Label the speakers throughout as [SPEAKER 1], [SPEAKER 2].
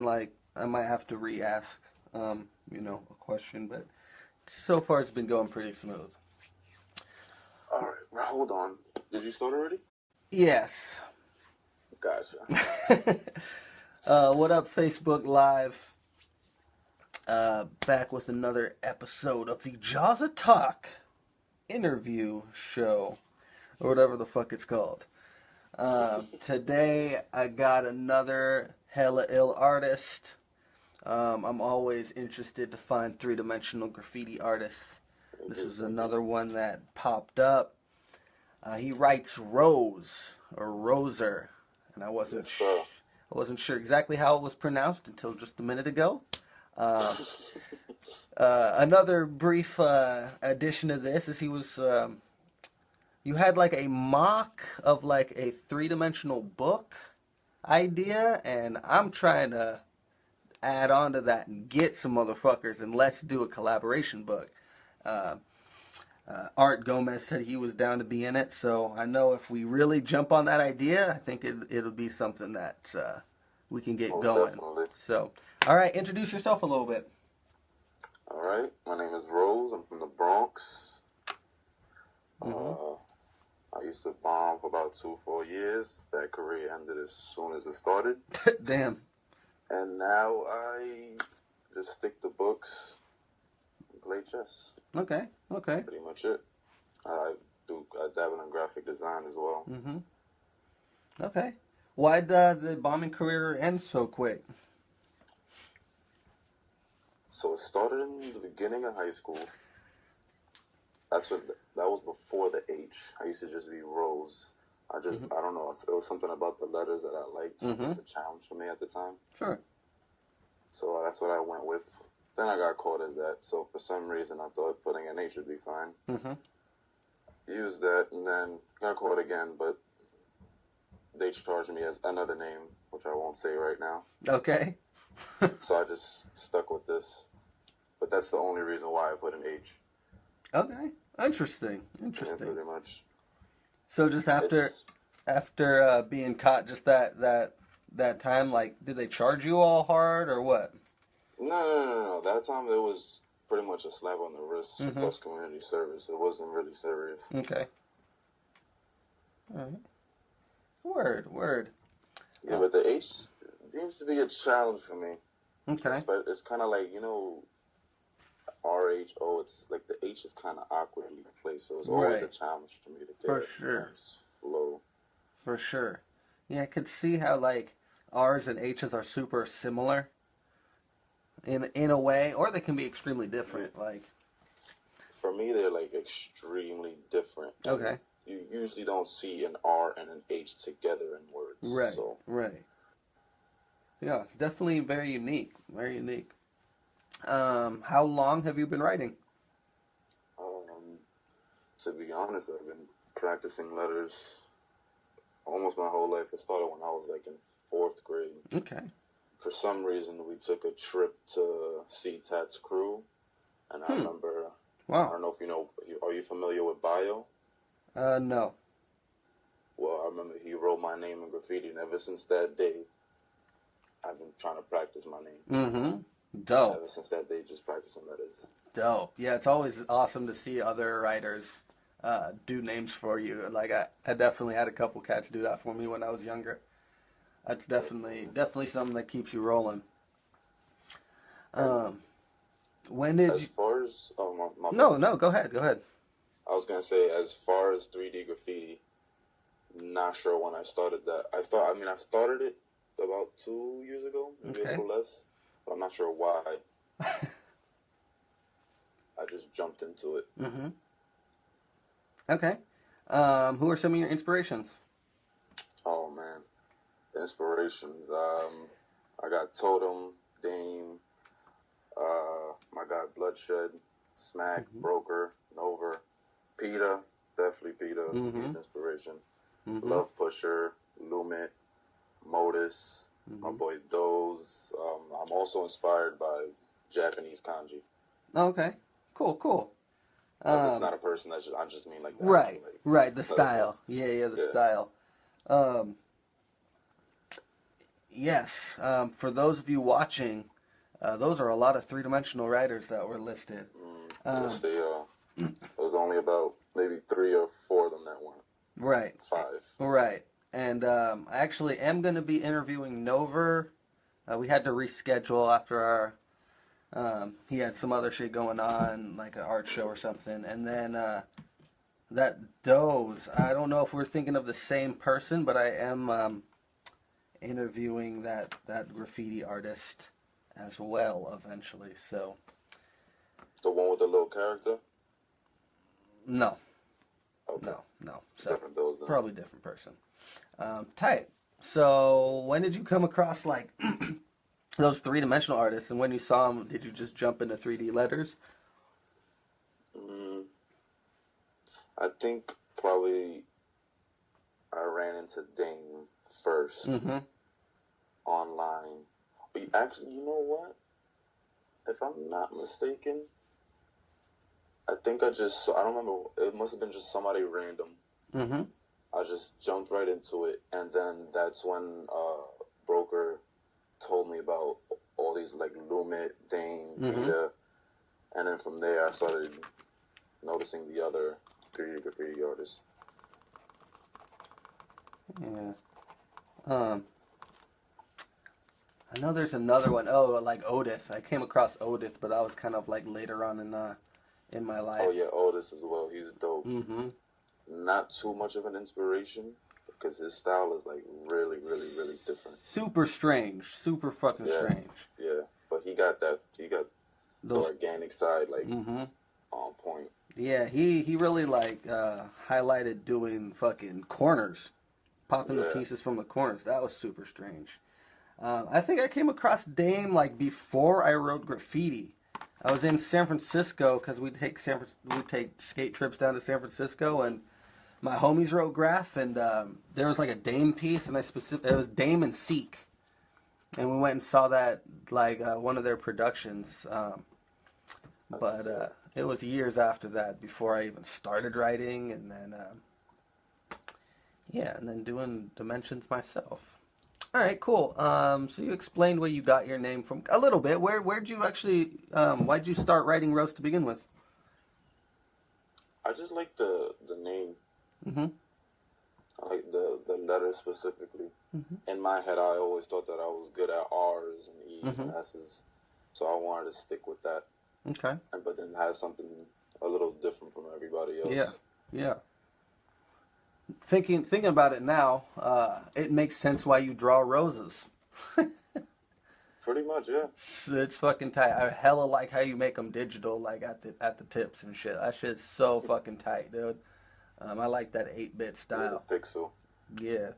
[SPEAKER 1] like I might have to re-ask, a question, but so far it's been going pretty smooth.
[SPEAKER 2] All right, well, hold on. Did you start already?
[SPEAKER 1] Yes.
[SPEAKER 2] Gotcha.
[SPEAKER 1] What up, Facebook Live? Back with another episode of the JawsAtalk interview show, or whatever the fuck it's called. Today I got another hella ill artist. I'm always interested to find three-dimensional graffiti artists. This is another one that popped up. He writes Rose or Roser, and I wasn't sure exactly how it was pronounced until just a minute ago. Another brief addition to this is he was. You had like a mock of like a three-dimensional book idea, and I'm trying to add on to that and get some motherfuckers, and let's do a collaboration book. Art Gomez said he was down to be in it, so I know if we really jump on that idea, I think it'll be something that we can get going.
[SPEAKER 2] Definitely.
[SPEAKER 1] So, all right, introduce yourself a little bit.
[SPEAKER 2] All right, my name is Rose. I'm from the Bronx.
[SPEAKER 1] Mm-hmm.
[SPEAKER 2] I used to bomb for about 4 years. That career ended as soon as it started.
[SPEAKER 1] Damn.
[SPEAKER 2] And now I just stick to books and play chess.
[SPEAKER 1] Okay.
[SPEAKER 2] Pretty much it. I dabble in graphic design as well.
[SPEAKER 1] Mm-hmm. Okay. Why'd the bombing career end so quick?
[SPEAKER 2] So it started in the beginning of high school. That was before the H. I used to just be Rose. I don't know. It was something about the letters that I liked. It was a challenge for me at the time.
[SPEAKER 1] Sure.
[SPEAKER 2] So that's what I went with. Then I got caught as that. So for some reason, I thought putting an H would be fine.
[SPEAKER 1] Mm-hmm.
[SPEAKER 2] Used that, and then got caught again. But they charged me as another name, which I won't say right now.
[SPEAKER 1] Okay.
[SPEAKER 2] So I just stuck with this. But that's the only reason why I put an H.
[SPEAKER 1] Okay. Interesting.
[SPEAKER 2] Yeah, pretty much.
[SPEAKER 1] So just after being caught just that time, like, did they charge you all hard or what?
[SPEAKER 2] No. That time there was pretty much a slap on the wrist plus community service. It wasn't really serious.
[SPEAKER 1] Okay. All right. Word.
[SPEAKER 2] Yeah, but the H seems to be a challenge for me.
[SPEAKER 1] Okay.
[SPEAKER 2] It's kind of like, RHO. It's like the H is kind of awkwardly placed, so it's always a challenge for me to get
[SPEAKER 1] For
[SPEAKER 2] it.
[SPEAKER 1] sure.
[SPEAKER 2] Nice flow.
[SPEAKER 1] For sure. Yeah, I could see how like R's and H's are super similar in a way, or they can be extremely different. Like
[SPEAKER 2] for me, they're like extremely different.
[SPEAKER 1] Okay.
[SPEAKER 2] You usually don't see an R and an H together in words.
[SPEAKER 1] Right.
[SPEAKER 2] So.
[SPEAKER 1] Right. Yeah, it's definitely very unique. Very unique. How long have you been writing?
[SPEAKER 2] To be honest, I've been practicing letters almost my whole life. It started when I was like in 4th grade.
[SPEAKER 1] Okay.
[SPEAKER 2] For some reason, we took a trip to see Tat's crew, and I remember.
[SPEAKER 1] Wow.
[SPEAKER 2] I don't know if you know. Are you familiar with Bio?
[SPEAKER 1] No.
[SPEAKER 2] Well, I remember he wrote my name in graffiti, and ever since that day, I've been trying to practice my name.
[SPEAKER 1] Mm-hmm. Dope.
[SPEAKER 2] Ever since that day, just practicing letters.
[SPEAKER 1] Dope. Yeah, it's always awesome to see other writers do names for you. Like I definitely had a couple cats do that for me when I was younger. That's definitely something that keeps you rolling. When did
[SPEAKER 2] as
[SPEAKER 1] you...
[SPEAKER 2] far as my
[SPEAKER 1] No, go ahead.
[SPEAKER 2] I was gonna say, as far as 3D graffiti, not sure when I started that. I started it about 2 years ago, maybe a little less, but I'm not sure why. I just jumped into it.
[SPEAKER 1] Mm-hmm. Okay. Who are some of your inspirations?
[SPEAKER 2] Oh man, inspirations. I got Totem, Dame, my guy Bloodshed, Smack, Broker, Nova, PETA, definitely PETA, huge inspiration. Love Pusher, Lumit, Modus, my boy Doze. I'm also inspired by Japanese kanji.
[SPEAKER 1] Okay. Cool.
[SPEAKER 2] It's not a person. I just mean like that.
[SPEAKER 1] Right. The style. Yeah, the style. Yes. For those of you watching, those are a lot of three-dimensional writers that were listed.
[SPEAKER 2] Yes, they are. There was only about maybe 3 or 4 of them that weren't.
[SPEAKER 1] Right.
[SPEAKER 2] 5.
[SPEAKER 1] Right. And I actually am going to be interviewing Nover. We had to reschedule after he had some other shit going on, like an art show or something. And then that Doze, I don't know if we're thinking of the same person, but I am interviewing that graffiti artist as well eventually. So
[SPEAKER 2] The one with the little character?
[SPEAKER 1] no,
[SPEAKER 2] Okay.
[SPEAKER 1] no. So
[SPEAKER 2] Different those then.
[SPEAKER 1] probably different person. Tight. So when did you come across like those three-dimensional artists, and when you saw them, did you just jump into 3D letters?
[SPEAKER 2] I think probably I ran into Dame first online. But actually, you know what? If I'm not mistaken, I think I don't remember, it must have been just somebody random. I just jumped right into it, and then that's when Broker told me about all these like Lumit, Dane, Vita, and then from there I started noticing the other 3D graffiti artists.
[SPEAKER 1] Yeah. I know there's another one. Oh, like Otis. I came across Otis, but that was kind of like later on in my life.
[SPEAKER 2] Oh yeah, Otis as well. He's dope. Not too much of an inspiration because his style is like really, really, really different.
[SPEAKER 1] Super strange. Super fucking strange.
[SPEAKER 2] Yeah, but he got the organic side like on point.
[SPEAKER 1] Yeah, he really like highlighted doing fucking corners, popping the pieces from the corners. That was super strange. I think I came across Dame like before I wrote graffiti. I was in San Francisco because we'd take skate trips down to San Francisco, and my homies wrote graph, and there was like a Dame piece, and it was Dame and Seek, and we went and saw that like one of their productions. But it was years after that before I even started writing, and then and then doing dimensions myself. All right, cool. So you explained where you got your name from a little bit. Where'd you actually? Why'd you start writing Rose to begin with?
[SPEAKER 2] I just like the name. I like the letters specifically. In my head, I always thought that I was good at R's and E's and S's, so I wanted to stick with that.
[SPEAKER 1] Okay.
[SPEAKER 2] But then have something a little different from everybody else.
[SPEAKER 1] Yeah. Thinking about it now, it makes sense why you draw roses.
[SPEAKER 2] Pretty much, yeah.
[SPEAKER 1] It's fucking tight. I hella like how you make them digital, like at the tips and shit. That shit's so fucking tight, dude. I like that 8-bit style.
[SPEAKER 2] Pixel.
[SPEAKER 1] Yeah.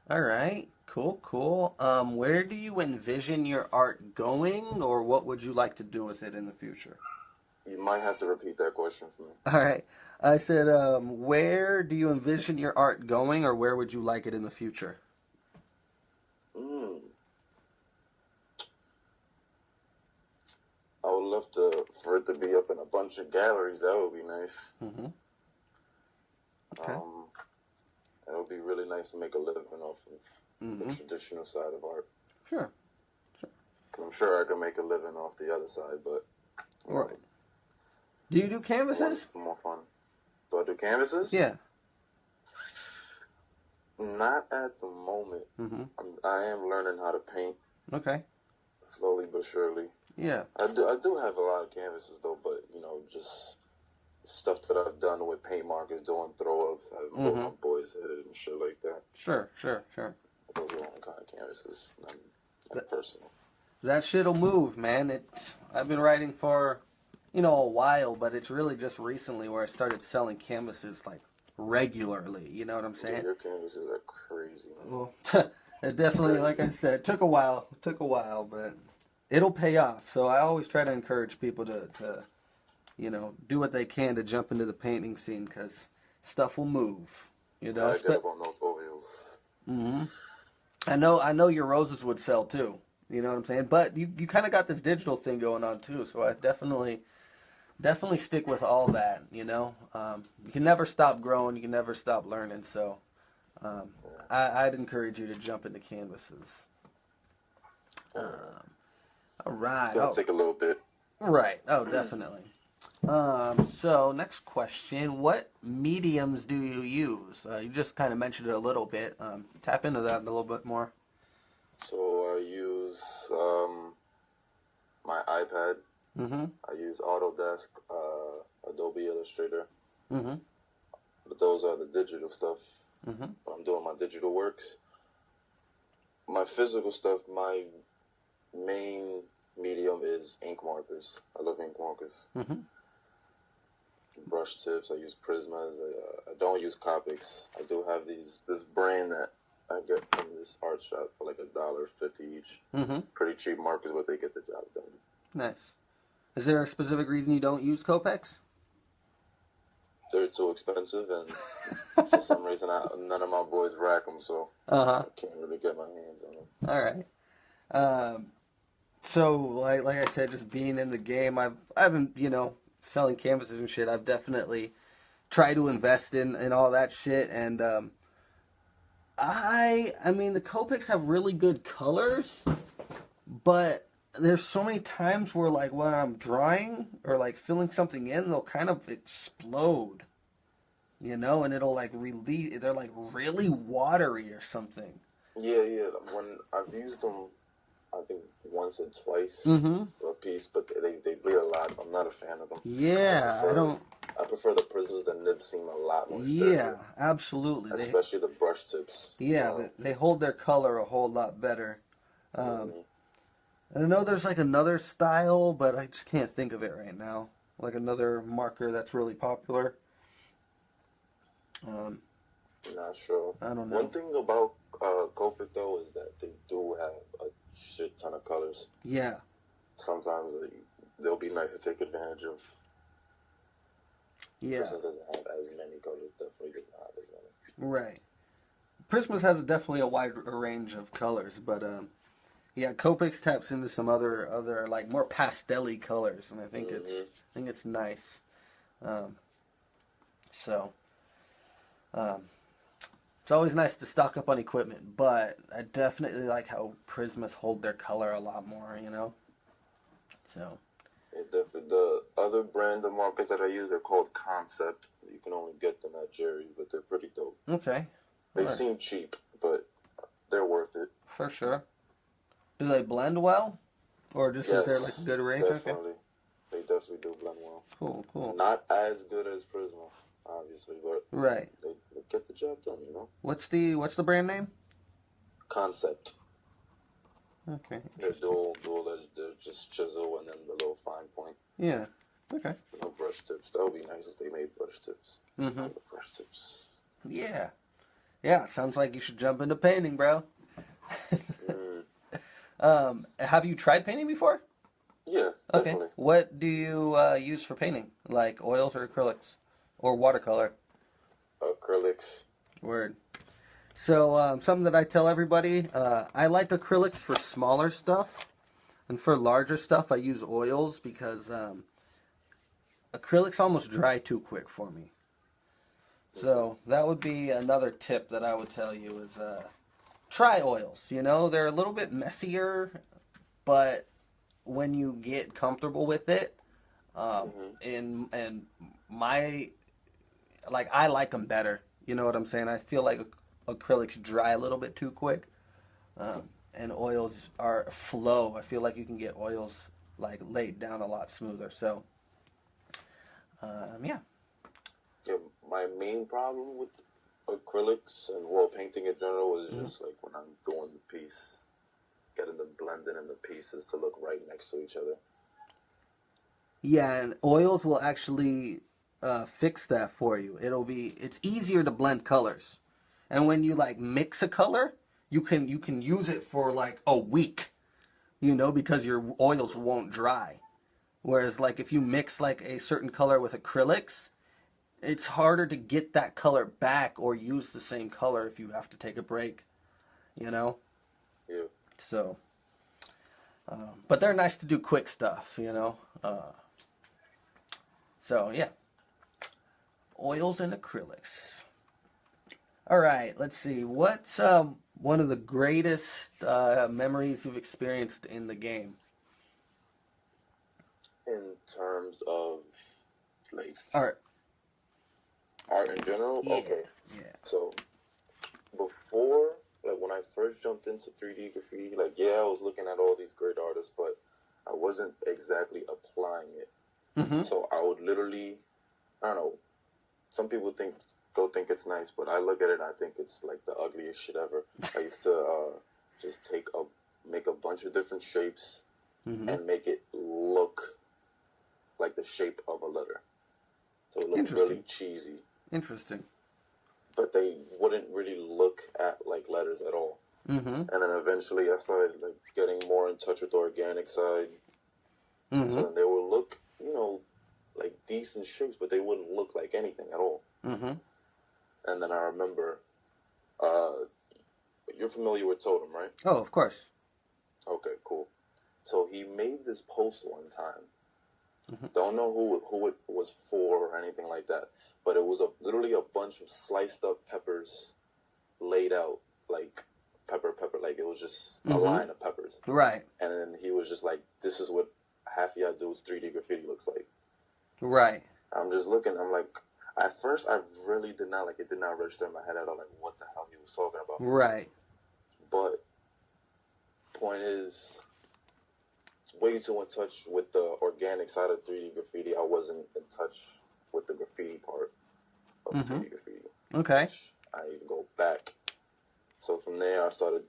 [SPEAKER 1] All right. Cool. Where do you envision your art going, or what would you like to do with it in the future?
[SPEAKER 2] You might have to repeat that question for me.
[SPEAKER 1] All right. I said, where do you envision your art going, or where would you like it in the future?
[SPEAKER 2] I would love for it to be up in a bunch of galleries. That would be nice.
[SPEAKER 1] Okay.
[SPEAKER 2] It would be really nice to make a living off of the traditional side of art.
[SPEAKER 1] Sure.
[SPEAKER 2] I'm sure I can make a living off the other side, but...
[SPEAKER 1] Right. Do you do canvases?
[SPEAKER 2] More fun. Do I do canvases?
[SPEAKER 1] Yeah.
[SPEAKER 2] Not at the moment. I am learning how to paint.
[SPEAKER 1] Okay.
[SPEAKER 2] Slowly but surely.
[SPEAKER 1] Yeah.
[SPEAKER 2] I do have a lot of canvases though, but just stuff that I've done with paint markers, doing throw-ups, I've put my boys headed and shit like that.
[SPEAKER 1] Sure.
[SPEAKER 2] Those are all kind of canvases, not personal.
[SPEAKER 1] That shit'll move, man. I've been writing for, a while, but it's really just recently where I started selling canvases like regularly. You know what I'm saying?
[SPEAKER 2] Dude, your canvases are crazy.
[SPEAKER 1] Well, it definitely, like I said, took a while, but it'll pay off. So I always try to encourage people to do what they can to jump into the painting scene, because stuff will move.
[SPEAKER 2] I get up on those oils.
[SPEAKER 1] I know your roses would sell too. You know what I'm saying? But you kind of got this digital thing going on too. So I definitely stick with all that. You can never stop growing. You can never stop learning. So I'd encourage you to jump into canvases. All right.
[SPEAKER 2] Gonna take a little bit.
[SPEAKER 1] Right. Oh, definitely. So next question: what mediums do you use? You just kind of mentioned it a little bit. Tap into that a little bit more.
[SPEAKER 2] So I use my iPad.
[SPEAKER 1] Mm-hmm.
[SPEAKER 2] I use Autodesk, Adobe Illustrator.
[SPEAKER 1] Mm-hmm.
[SPEAKER 2] But those are the digital stuff.
[SPEAKER 1] Mm-hmm.
[SPEAKER 2] When I'm doing my digital works. My physical stuff, my main medium is ink markers. I love ink markers.
[SPEAKER 1] Mm-hmm.
[SPEAKER 2] Brush tips. I use Prismas. I don't use Copics. I do have this brand that I get from this art shop for like $1.50 each.
[SPEAKER 1] Mm-hmm.
[SPEAKER 2] Pretty cheap markers, but they get the job done.
[SPEAKER 1] Nice. Is there a specific reason you don't use Copex?
[SPEAKER 2] They're too expensive, and for some reason, none of my boys rack them, so I can't really get my hands on them.
[SPEAKER 1] All right. So, like I said, just being in the game, I haven't, selling canvases and shit. I've definitely tried to invest in all that shit, and I mean, the Copics have really good colors, but there's so many times where, like, when I'm drawing or like filling something in, they'll kind of explode, and it'll like release. They're like really watery or something.
[SPEAKER 2] Yeah. When I've used them, I think once or twice for a piece, but they bleed a lot. I'm not a fan of them.
[SPEAKER 1] Yeah,
[SPEAKER 2] I prefer the prisms. The nibs seem a lot more sturdier.
[SPEAKER 1] Yeah, absolutely.
[SPEAKER 2] Especially the brush tips.
[SPEAKER 1] Yeah, they hold their color a whole lot better. And I know there's like another style, but I just can't think of it right now. Like another marker that's really popular.
[SPEAKER 2] Not sure.
[SPEAKER 1] I don't know.
[SPEAKER 2] One thing about Copic though is that they do have a shit ton of colors.
[SPEAKER 1] Yeah.
[SPEAKER 2] Sometimes they'll be nice to take advantage of.
[SPEAKER 1] Yeah.
[SPEAKER 2] Prism doesn't have as many colors. Definitely does not have as many.
[SPEAKER 1] Right. Prismas has definitely a wide range of colors, but yeah, Copics taps into some other like more pastel-y colors, and I think it's nice. It's always nice to stock up on equipment, but I definitely like how Prismas hold their color a lot more, So.
[SPEAKER 2] Yeah, definitely. The other brand of markers that I use are called Concept. You can only get them at Jerry's, but they're pretty dope.
[SPEAKER 1] Okay.
[SPEAKER 2] They seem cheap, but they're worth it.
[SPEAKER 1] For sure. Do they blend well? Or just is there like a good range?
[SPEAKER 2] Definitely. Okay. They definitely do blend well.
[SPEAKER 1] Cool.
[SPEAKER 2] Not as good as Prisma, obviously, but
[SPEAKER 1] right.
[SPEAKER 2] They get the job done,
[SPEAKER 1] What's the brand name?
[SPEAKER 2] Concept.
[SPEAKER 1] Okay.
[SPEAKER 2] They're dual edge. They're just chisel and then the little fine point.
[SPEAKER 1] Yeah. Okay.
[SPEAKER 2] No brush tips. That would be nice if they made brush tips.
[SPEAKER 1] Mm-hmm.
[SPEAKER 2] Brush tips.
[SPEAKER 1] Yeah. Yeah. Sounds like you should jump into painting, bro. Have you tried painting before?
[SPEAKER 2] Yeah.
[SPEAKER 1] Okay.
[SPEAKER 2] Definitely.
[SPEAKER 1] What do you use for painting? Like oils or acrylics, or watercolor?
[SPEAKER 2] Acrylics.
[SPEAKER 1] Word. So something that I tell everybody, I like acrylics for smaller stuff, and for larger stuff I use oils because acrylics almost dry too quick for me. So that would be another tip that I would tell you is try oils. They're a little bit messier, but when you get comfortable with it, and my I like them better. You know what I'm saying? I feel like acrylics dry a little bit too quick, and oils are flow. I feel like you can get oils like laid down a lot smoother. So, yeah.
[SPEAKER 2] Yeah, my main problem with acrylics and wall painting in general is just like when I'm doing the piece, getting the blending and the pieces to look right next to each other.
[SPEAKER 1] Yeah, and oils will actually fix that for you. It's easier to blend colors. And when you like mix a color, you can use it for like a week, because your oils won't dry. Whereas like if you mix like a certain color with acrylics, it's harder to get that color back or use the same color if you have to take a break, Yeah. So, but they're nice to do quick stuff, So yeah, oils and acrylics. All right, let's see. What's one of the greatest memories you've experienced in the game?
[SPEAKER 2] In terms of like
[SPEAKER 1] Art.
[SPEAKER 2] art in general,
[SPEAKER 1] Yeah,
[SPEAKER 2] okay.
[SPEAKER 1] yeah.
[SPEAKER 2] So before, like when I first jumped into 3D graffiti, like yeah, I was looking at all these great artists, but I wasn't exactly applying it.
[SPEAKER 1] Mm-hmm.
[SPEAKER 2] So I would literally, I don't know. Some people don't think it's nice, but I look at it, and I think it's like the ugliest shit ever. I used to just make a bunch of different shapes
[SPEAKER 1] Mm-hmm.
[SPEAKER 2] and make it look like the shape of a letter. So it looked
[SPEAKER 1] Interesting.
[SPEAKER 2] really cheesy,
[SPEAKER 1] Interesting.
[SPEAKER 2] but they wouldn't really look at like letters at all.
[SPEAKER 1] Mm-hmm.
[SPEAKER 2] And then eventually I started like getting more in touch with the organic side.
[SPEAKER 1] Mm-hmm.
[SPEAKER 2] So then they would look, like decent shapes, but they wouldn't look like anything at all.
[SPEAKER 1] Mm-hmm.
[SPEAKER 2] And then I remember, uh, you're familiar with Totem, right?
[SPEAKER 1] Oh, of course.
[SPEAKER 2] Okay, cool. So he made this post one time.
[SPEAKER 1] Mm-hmm.
[SPEAKER 2] Don't know who it was for or anything like that, but it was literally a bunch of sliced up peppers laid out like pepper, like it was just a line of peppers.
[SPEAKER 1] Right.
[SPEAKER 2] And then he was just like, "This is what half of y'all dudes 3D graffiti looks like."
[SPEAKER 1] Right.
[SPEAKER 2] I'm just looking. I'm like, at first I really did not like it. Did not register in my head at all. Like, what the hell he was talking about?
[SPEAKER 1] Right.
[SPEAKER 2] But point is, way too in touch with the organic side of 3D graffiti. I wasn't in touch with the graffiti part of 3D graffiti.
[SPEAKER 1] Okay.
[SPEAKER 2] I need to go back. So from there, I started,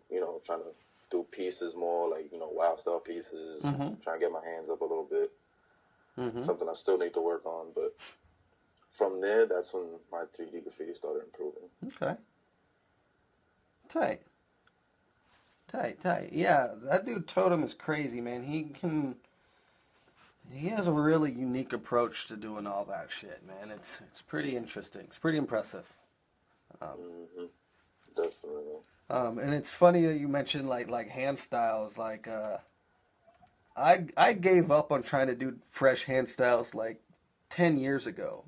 [SPEAKER 2] trying to do pieces more, like, wild style pieces, trying to get my hands up a little bit. Something I still need to work on. But from there, that's when my 3D graffiti started improving.
[SPEAKER 1] Okay. Tight. Yeah, that dude Totem is crazy, man. He has a really unique approach to doing all that shit, man. It's pretty interesting. It's pretty impressive.
[SPEAKER 2] Definitely.
[SPEAKER 1] And it's funny that you mentioned like hand styles. Like I gave up on trying to do fresh hand styles like 10 years ago.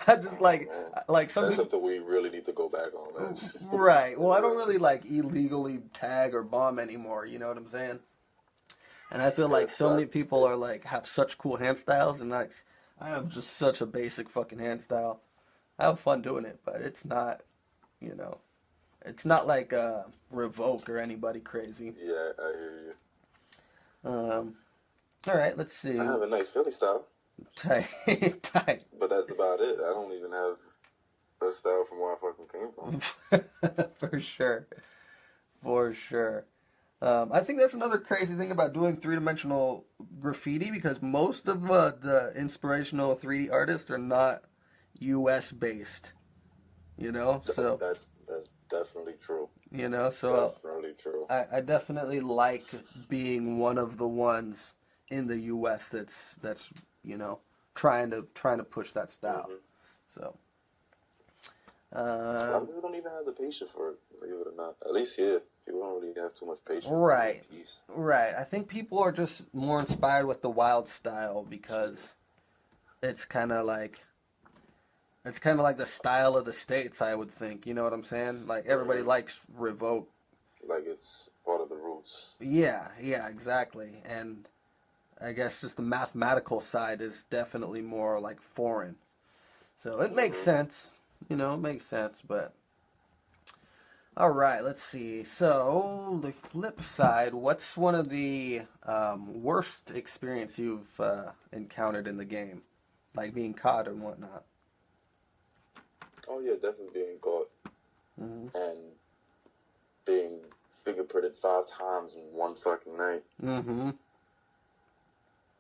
[SPEAKER 1] I just like some
[SPEAKER 2] That's
[SPEAKER 1] people,
[SPEAKER 2] something we really need to go back on, man.
[SPEAKER 1] right. Well, I don't really like illegally tag or bomb anymore. You know what I'm saying? And I feel like so many people are like have such cool hand styles, and I have just such a basic fucking hand style. I have fun doing it, but it's not, it's not like Revoke or anybody crazy.
[SPEAKER 2] Yeah, I hear you.
[SPEAKER 1] All right, let's see.
[SPEAKER 2] I have a nice Philly style.
[SPEAKER 1] Tight.
[SPEAKER 2] But that's about it. I don't even have a style from where I fucking came from.
[SPEAKER 1] For sure. For sure. I think that's another crazy thing about doing three-dimensional graffiti, because most of the inspirational 3D artists are not U.S. based. So
[SPEAKER 2] That's definitely true.
[SPEAKER 1] So
[SPEAKER 2] Definitely true.
[SPEAKER 1] I definitely like being one of the ones in the U.S. that's trying to push that style. So.
[SPEAKER 2] A lot of people don't even have the patience for it, believe it or not. At least here, people don't really have too much patience.
[SPEAKER 1] Right.
[SPEAKER 2] To piece.
[SPEAKER 1] Right. I think people are just more inspired with the wild style because it's kind of like the style of the States, I would think. You know what I'm saying? Like everybody likes Revoke.
[SPEAKER 2] Like it's part of the roots.
[SPEAKER 1] Yeah, exactly. And I guess just the mathematical side is definitely more like foreign. So it makes sense. It makes sense, but... All right, let's see. So, the flip side, what's one of the worst experience you've encountered in the game? Like being caught and whatnot.
[SPEAKER 2] Oh, yeah, definitely being caught. And being fingerprinted 5 times in one fucking night.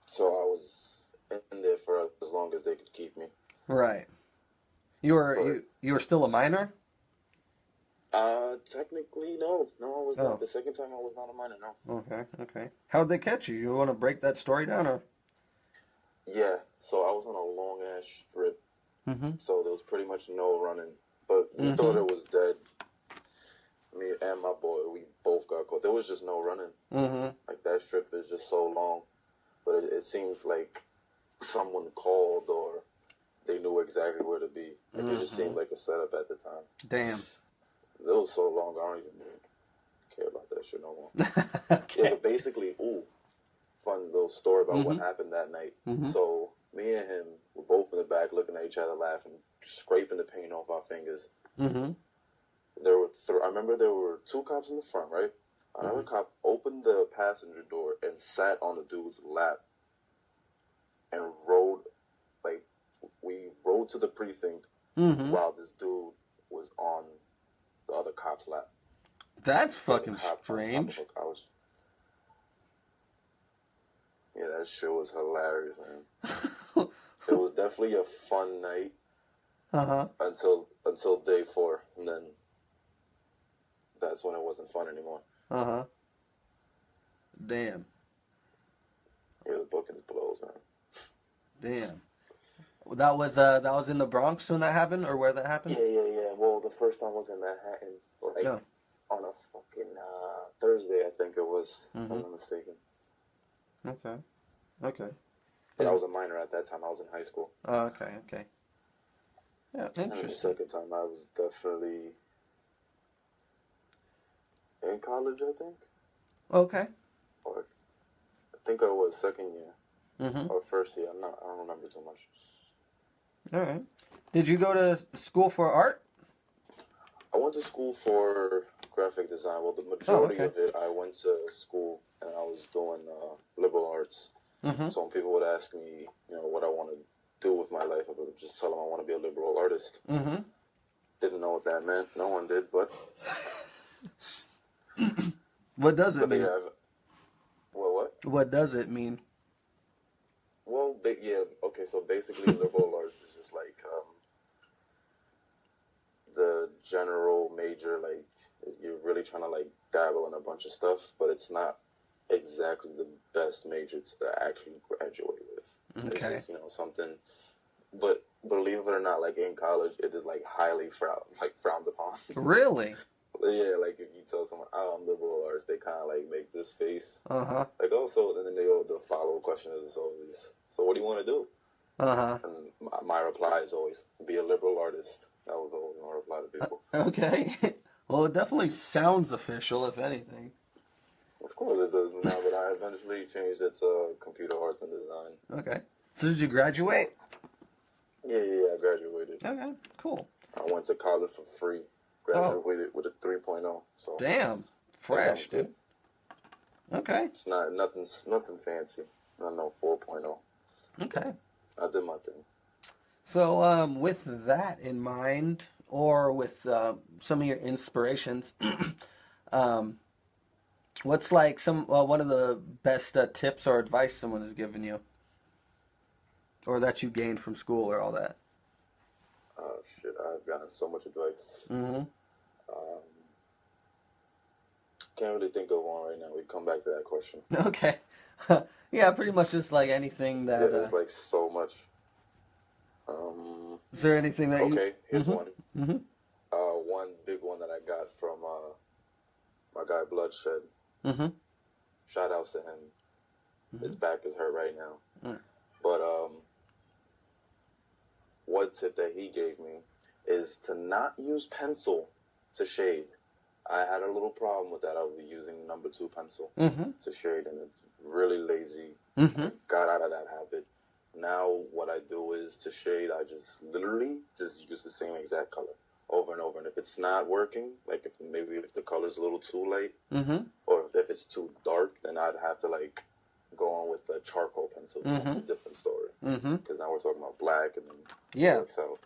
[SPEAKER 2] So I was in there for as long as they could keep me.
[SPEAKER 1] Right. You were still a minor?
[SPEAKER 2] Technically, no. No, I was not. The second time I was not a minor, no.
[SPEAKER 1] Okay. How'd they catch you? You want to break that story down, or?
[SPEAKER 2] Yeah, so I was on a long-ass strip, so there was pretty much no running. But we thought it was dead. Me and my boy, we both got caught. There was just no running. Like, that strip is just so long. But it seems like someone called or they knew exactly where to be. Like, it just seemed like a setup at the time.
[SPEAKER 1] Damn.
[SPEAKER 2] was so long, I don't even care about that shit no more.
[SPEAKER 1] Okay.
[SPEAKER 2] Yeah, but basically, fun little story about what
[SPEAKER 1] Mm-hmm.
[SPEAKER 2] happened that night.
[SPEAKER 1] Mm-hmm.
[SPEAKER 2] So me and him were both in the back looking at each other, laughing, scraping the paint off our fingers.
[SPEAKER 1] Mm-hmm.
[SPEAKER 2] There were I remember there were two cops in the front, right? Another cop opened the passenger door and sat on the dude's lap and rode, like, we rode to the precinct
[SPEAKER 1] Mm-hmm.
[SPEAKER 2] while this dude was on the other cop's lap.
[SPEAKER 1] That's
[SPEAKER 2] So the
[SPEAKER 1] fucking
[SPEAKER 2] cop on top of
[SPEAKER 1] strange.
[SPEAKER 2] the- I was, yeah, that shit was hilarious, man. It was definitely a fun night
[SPEAKER 1] Uh-huh.
[SPEAKER 2] until day 4, and then that's when it wasn't fun anymore.
[SPEAKER 1] Uh-huh. Damn.
[SPEAKER 2] Yeah, the bookings blows, man.
[SPEAKER 1] Damn. That was in the Bronx when that happened, or where that happened?
[SPEAKER 2] Yeah. Well, the first time was in Manhattan, like
[SPEAKER 1] Oh.
[SPEAKER 2] on a fucking Thursday, I think it was, if I'm
[SPEAKER 1] Mm-hmm.
[SPEAKER 2] not mistaken.
[SPEAKER 1] Okay. Okay.
[SPEAKER 2] But I was a minor at that time. I was in high school.
[SPEAKER 1] Oh, okay. Okay. Yeah,
[SPEAKER 2] And then the
[SPEAKER 1] interesting.
[SPEAKER 2] second time, I was definitely in college, I think.
[SPEAKER 1] Okay.
[SPEAKER 2] Or I think I was second year
[SPEAKER 1] Mm-hmm.
[SPEAKER 2] or first year. I don't remember too much.
[SPEAKER 1] All right. Did you go to school for art?
[SPEAKER 2] I went to school for graphic design. Well, the majority
[SPEAKER 1] okay.
[SPEAKER 2] of it, I went to school and I was doing liberal arts.
[SPEAKER 1] Mm-hmm.
[SPEAKER 2] So when people would ask me, what I want to do with my life, I would just tell them I want to be a liberal artist.
[SPEAKER 1] Mm-hmm.
[SPEAKER 2] Didn't know what that meant. No one did, but
[SPEAKER 1] What does it mean?
[SPEAKER 2] yeah. Well, what?
[SPEAKER 1] What does it mean?
[SPEAKER 2] Well, okay. So basically, liberal arts is just like the general major. Like you're really trying to like dabble in a bunch of stuff, but it's not exactly the best major to actually graduate with.
[SPEAKER 1] Okay.
[SPEAKER 2] It's just, something. But believe it or not, like in college, it is like highly frowned upon.
[SPEAKER 1] Really?
[SPEAKER 2] Yeah, like if you tell someone, "Oh, I'm liberal arts," they kind of like make this face.
[SPEAKER 1] Uh-huh.
[SPEAKER 2] Like, also, and then the follow question is always, "So what do you want to do?"
[SPEAKER 1] Uh-huh.
[SPEAKER 2] And my reply is always, "Be a liberal artist." That was always my reply to people.
[SPEAKER 1] Okay. Well, it definitely sounds official, if anything.
[SPEAKER 2] Of course it does now, but I eventually changed it to computer arts and design.
[SPEAKER 1] Okay. So did you graduate?
[SPEAKER 2] Yeah, I graduated.
[SPEAKER 1] Okay, cool.
[SPEAKER 2] I went to college for free. Graduated with a 3.0. So
[SPEAKER 1] damn. Fresh, dude. Okay.
[SPEAKER 2] It's nothing fancy. I know 4.0.
[SPEAKER 1] Okay.
[SPEAKER 2] I did my thing.
[SPEAKER 1] So, with that in mind, or with some of your inspirations, what's like one of the best tips or advice someone has given you, or that you gained from school, or all that?
[SPEAKER 2] Shit, I've gotten so much advice.
[SPEAKER 1] Mm-hmm.
[SPEAKER 2] Can't really think of one right now. We come back to that question.
[SPEAKER 1] Okay. Yeah, pretty much just like anything that.
[SPEAKER 2] Yeah, there's like so much.
[SPEAKER 1] Is there anything that you?
[SPEAKER 2] Okay, here's one.
[SPEAKER 1] Mm-hmm.
[SPEAKER 2] One big one that I got from my guy Bloodshed.
[SPEAKER 1] Mm-hmm.
[SPEAKER 2] Shout outs to him.
[SPEAKER 1] Mm-hmm.
[SPEAKER 2] His back is hurt right now.
[SPEAKER 1] Mm.
[SPEAKER 2] But one tip that he gave me is to not use pencil to shade. I had a little problem with that. I would be using number 2 pencil to shade, and it's really lazy.
[SPEAKER 1] Mm-hmm.
[SPEAKER 2] I got out of that habit. Now what I do is to shade, I just literally just use the same exact color over and over. And if it's not working, like if the color's a little too light, or if it's too dark, then I'd have to like go on with the charcoal pencil. That's a different story. Because now we're talking about black, and then it works out.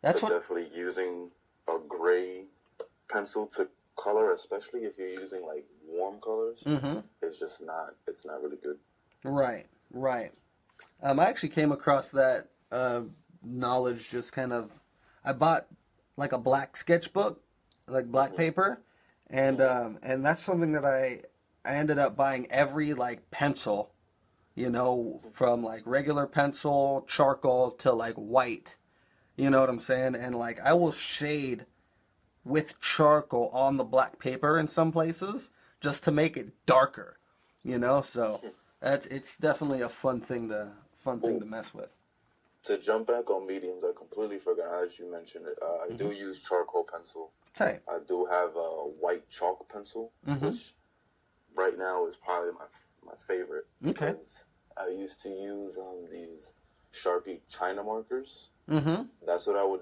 [SPEAKER 1] That's
[SPEAKER 2] but definitely using a gray pencil to color, especially if you're using like warm colors, it's not really good.
[SPEAKER 1] Right. I actually came across that knowledge just kind of. I bought like a black sketchbook, like black paper, and that's something that I ended up buying every like pencil, from like regular pencil, charcoal to like white. You know what I'm saying? And like I will shade with charcoal on the black paper in some places just to make it darker. So it's definitely a fun thing to mess with.
[SPEAKER 2] To jump back on mediums, I completely forgot, as you mentioned it. I do use charcoal pencil
[SPEAKER 1] Tight.
[SPEAKER 2] I do have a white chalk pencil, which right now is probably my favorite.
[SPEAKER 1] Okay.
[SPEAKER 2] Because I used to use these Sharpie China markers.
[SPEAKER 1] Mm-hmm.
[SPEAKER 2] That's what I would,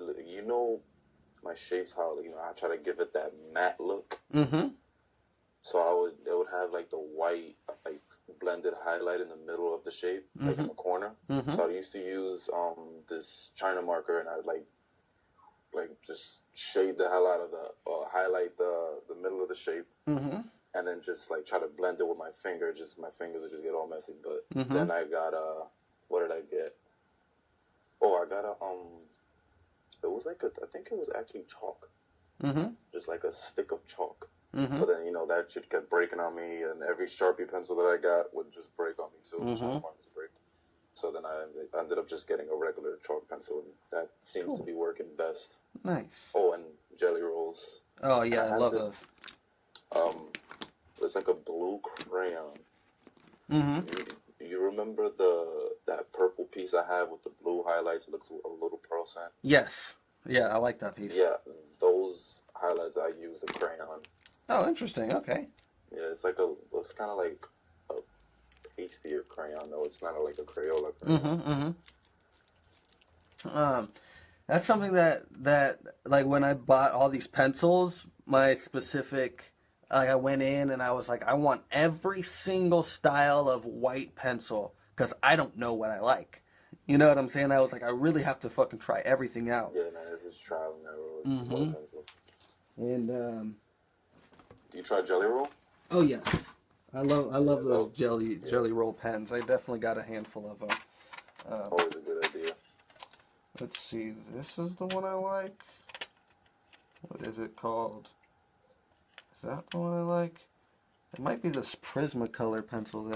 [SPEAKER 2] my shapes, how, I try to give it that matte look.
[SPEAKER 1] Mm-hmm.
[SPEAKER 2] So it would have like the white, like blended highlight in the middle of the shape, like in the corner.
[SPEAKER 1] Mm-hmm.
[SPEAKER 2] So I used to use this China marker, and I'd like just shade the hell out of highlight the middle of the shape, and then just like try to blend it with my finger. Just my fingers would just get all messy. But then I got what did I get? Oh, I got it was like I think it was actually chalk, just like a stick of chalk. But then that shit kept breaking on me, and every Sharpie pencil that I got would just break on me. So the China markers break. So then I ended up just getting a regular chalk pencil, and that seemed to be working best.
[SPEAKER 1] Nice.
[SPEAKER 2] Oh, and jelly rolls.
[SPEAKER 1] Oh yeah, I love those.
[SPEAKER 2] It's like a blue crayon. You remember that purple piece I have with the blue highlights? It looks a little pearl scent.
[SPEAKER 1] Yes. Yeah, I like that piece.
[SPEAKER 2] Yeah, those highlights I use the crayon.
[SPEAKER 1] Oh, interesting. Okay.
[SPEAKER 2] Yeah, it's kind of like a pastier crayon, though. It's not like a Crayola crayon.
[SPEAKER 1] That's something that like when I bought all these pencils, my specific, like I went in and I was like, I want every single style of white pencil because I don't know what I like. You know what I'm saying? I was like, I really have to fucking try everything out.
[SPEAKER 2] Yeah, man, this is trial and error with white pencils.
[SPEAKER 1] And
[SPEAKER 2] do you try Jelly Roll?
[SPEAKER 1] oh yes, I love those jelly roll pens. I definitely got a handful of them.
[SPEAKER 2] Always a good idea.
[SPEAKER 1] Let's see, this is the one I like. What is it called? Is that the one I like? It might be this Prismacolor pencil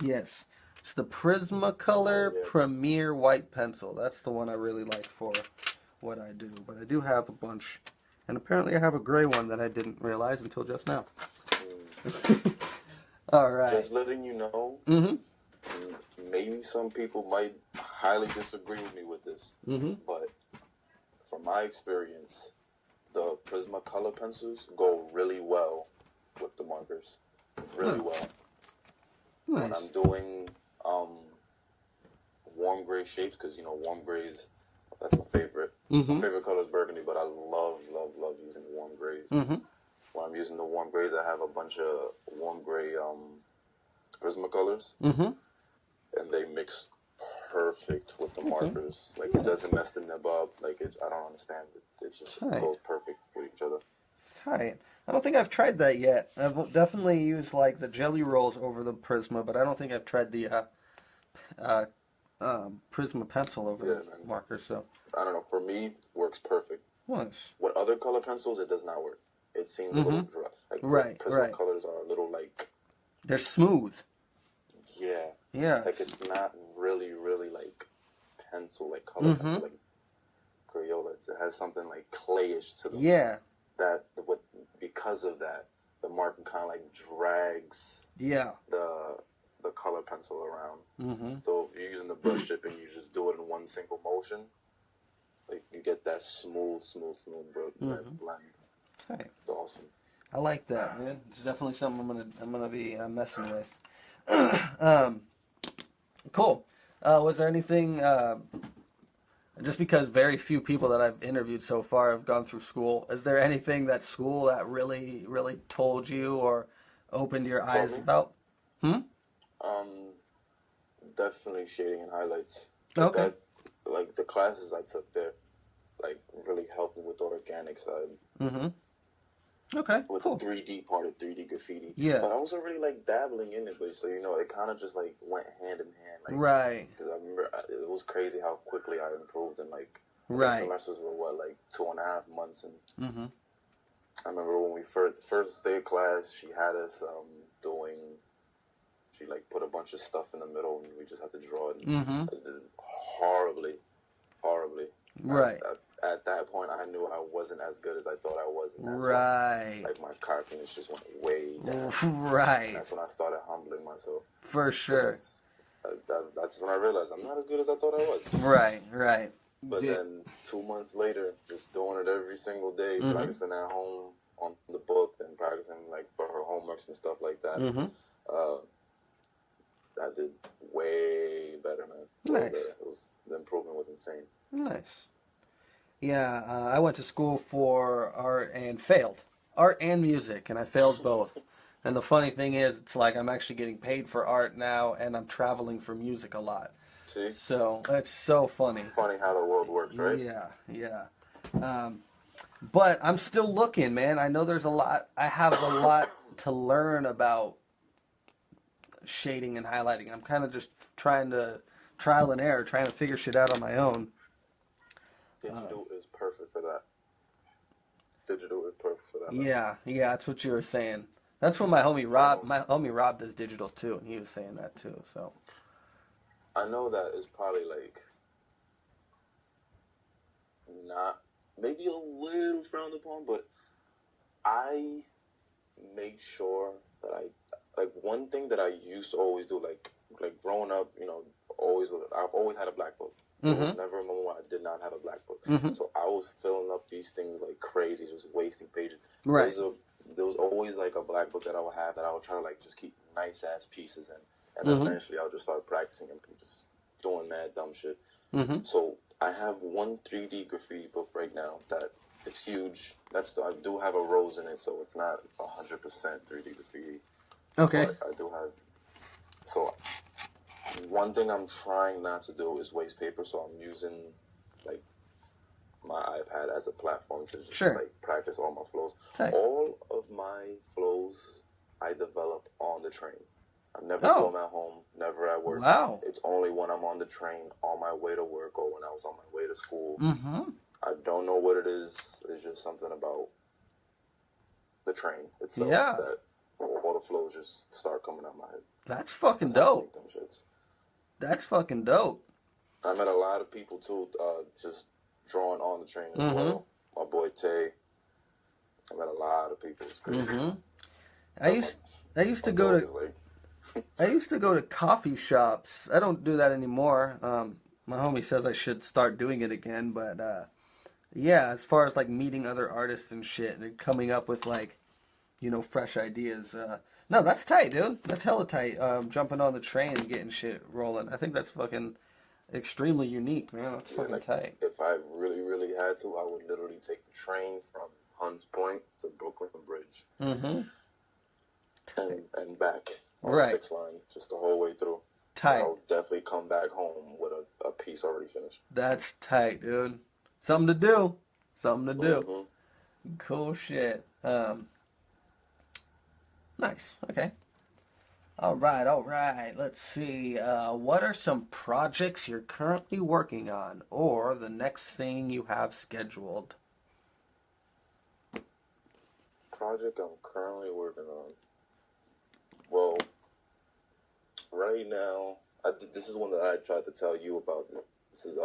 [SPEAKER 1] yes. It's the Prismacolor Premier White Pencil. That's the one I really like for what I do. But I do have a bunch. And apparently I have a gray one that I didn't realize until just now. All right.
[SPEAKER 2] Just letting you know, maybe some people might highly disagree with me with this. But from my experience, the Prismacolor pencils go really well with the markers. Really well.
[SPEAKER 1] Nice.
[SPEAKER 2] When I'm doing warm gray shapes, because warm grays, that's my favorite. My favorite color is burgundy, but I love using warm grays. When I'm using the warm grays, I have a bunch of warm gray Prismacolors, and they mix perfect with the markers. Like it doesn't mess the nib up. Like I don't understand it. It just goes perfect with each other. Tight.
[SPEAKER 1] I don't think I've tried that yet. I've definitely used like the jelly rolls over the Prisma, but I don't think I've tried the Prisma pencil over the marker. So
[SPEAKER 2] I don't know. For me, it works perfect.
[SPEAKER 1] Nice.
[SPEAKER 2] With other color pencils, it does not work. It seems a little dry. Like Prisma colors are a little like
[SPEAKER 1] they're smooth.
[SPEAKER 2] Yeah.
[SPEAKER 1] Yeah.
[SPEAKER 2] Like it's not really like pencil, like color pencil, like Crayola. It has something like clayish to them.
[SPEAKER 1] Yeah.
[SPEAKER 2] Because of that, the marker kind of like drags.
[SPEAKER 1] Yeah.
[SPEAKER 2] The color pencil around. So if you're using the brush tip and you just do it in one single motion, like you get that smooth blend.
[SPEAKER 1] Okay.
[SPEAKER 2] It's awesome.
[SPEAKER 1] I like that, man. It's definitely something I'm gonna be messing with. Cool. Was there anything? Just because very few people that I've interviewed so far have gone through school, is there anything that school that really told you or opened your eyes about?
[SPEAKER 2] Definitely shading and highlights.
[SPEAKER 1] Okay.
[SPEAKER 2] Like the classes I took there, like really helped me with the organic side.
[SPEAKER 1] Okay.
[SPEAKER 2] With
[SPEAKER 1] cool.
[SPEAKER 2] the 3D part of 3D graffiti.
[SPEAKER 1] Yeah.
[SPEAKER 2] But I wasn't really like dabbling in it, but so it kind of just like went hand in hand. Like,
[SPEAKER 1] right.
[SPEAKER 2] Because I remember it was crazy how quickly I improved, and like
[SPEAKER 1] right.
[SPEAKER 2] the semesters were like 2.5 months, and I remember when we first day of class, she had us doing. She like put a bunch of stuff in the middle, and we just had to draw it. I did horribly.
[SPEAKER 1] Right.
[SPEAKER 2] At that point, I knew I wasn't as good as I thought I was. And that's
[SPEAKER 1] right.
[SPEAKER 2] When, like my confidence just went way down.
[SPEAKER 1] Right.
[SPEAKER 2] And that's when I started humbling myself.
[SPEAKER 1] For sure.
[SPEAKER 2] That's when I realized I'm not as good as I thought I was.
[SPEAKER 1] Right.
[SPEAKER 2] But then 2 months later, just doing it every single day, practicing at home on the book and practicing like for her homeworks and stuff like that. I did way better, man.
[SPEAKER 1] Nice.
[SPEAKER 2] The improvement was insane.
[SPEAKER 1] Nice. Yeah, I went to school for art and failed. Art and music, and I failed both. And the funny thing is, it's like I'm actually getting paid for art now, and I'm traveling for music a lot.
[SPEAKER 2] See?
[SPEAKER 1] So it's so funny.
[SPEAKER 2] Funny how the world works, right?
[SPEAKER 1] Yeah. But I'm still looking, man. I know there's a lot. I have a lot to learn about shading and highlighting. I'm kind of just trying to trial and error, trying to figure shit out on my own.
[SPEAKER 2] Digital is perfect for that. Digital is perfect for that.
[SPEAKER 1] Yeah, that's what you were saying. That's what my homie Rob does digital too, and he was saying that too. So
[SPEAKER 2] I know that it's probably like not maybe a little frowned upon, but I make sure that I like one thing that I used to always do, like growing up, you know, I've always had a black book. There was never a moment where I did not have a black book. So I was filling up these things like crazy, just wasting pages.
[SPEAKER 1] Right.
[SPEAKER 2] There was always like a black book that I would have that I would try to like just keep nice ass pieces in, and then eventually I'll just start practicing and just doing mad dumb shit. So I have one 3D graffiti book right now that it's huge. I do have a rose in it, so it's not 100% 3D graffiti.
[SPEAKER 1] okay.
[SPEAKER 2] But I do have. So one thing I'm trying not to do is waste paper, so I'm using like my iPad as a platform to just like practice all my flows.
[SPEAKER 1] Hey.
[SPEAKER 2] All of my flows I develop on the train. I never do them at home, never at work.
[SPEAKER 1] Wow.
[SPEAKER 2] It's only when I'm on the train on my way to work or when I was on my way to school. I don't know what it is. It's just something about the train itself that all the flows just start coming out my head.
[SPEAKER 1] That's fucking dope. That's fucking dope.
[SPEAKER 2] I met a lot of people too, just drawing on the train as well. My boy Tay. I met a lot of people. It's crazy.
[SPEAKER 1] I used to go to coffee shops. I don't do that anymore. My homie says I should start doing it again, but yeah, as far as like meeting other artists and shit and coming up with like, you know, fresh ideas. No, that's tight, dude. That's hella tight. Jumping on the train and getting shit rolling. I think that's fucking extremely unique, man. That's fucking tight.
[SPEAKER 2] If I really, really had to, I would literally take the train from Hunts Point to Brooklyn Bridge. And back on the 6 line, just the whole way through.
[SPEAKER 1] Tight.
[SPEAKER 2] I'll definitely come back home with a piece already finished.
[SPEAKER 1] That's tight, dude. Something to do. Something to do. Cool shit. Nice. Okay. All right. Let's see. What are some projects you're currently working on, or the next thing you have scheduled?
[SPEAKER 2] Project I'm currently working on. Well, right now, this is one that I tried to tell you about. This is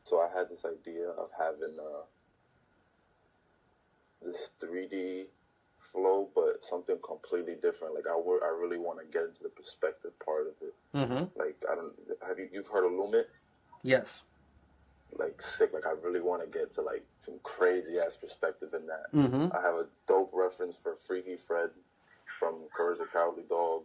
[SPEAKER 2] so I had this idea of having this 3D flow, but something completely different. Like I really want to get into the perspective part of it. Like you've heard of Lumit?
[SPEAKER 1] Yes.
[SPEAKER 2] Like sick. Like I really want to get to like some crazy ass perspective in that. I have a dope reference for Freaky Fred from Courage the Cowardly Dog.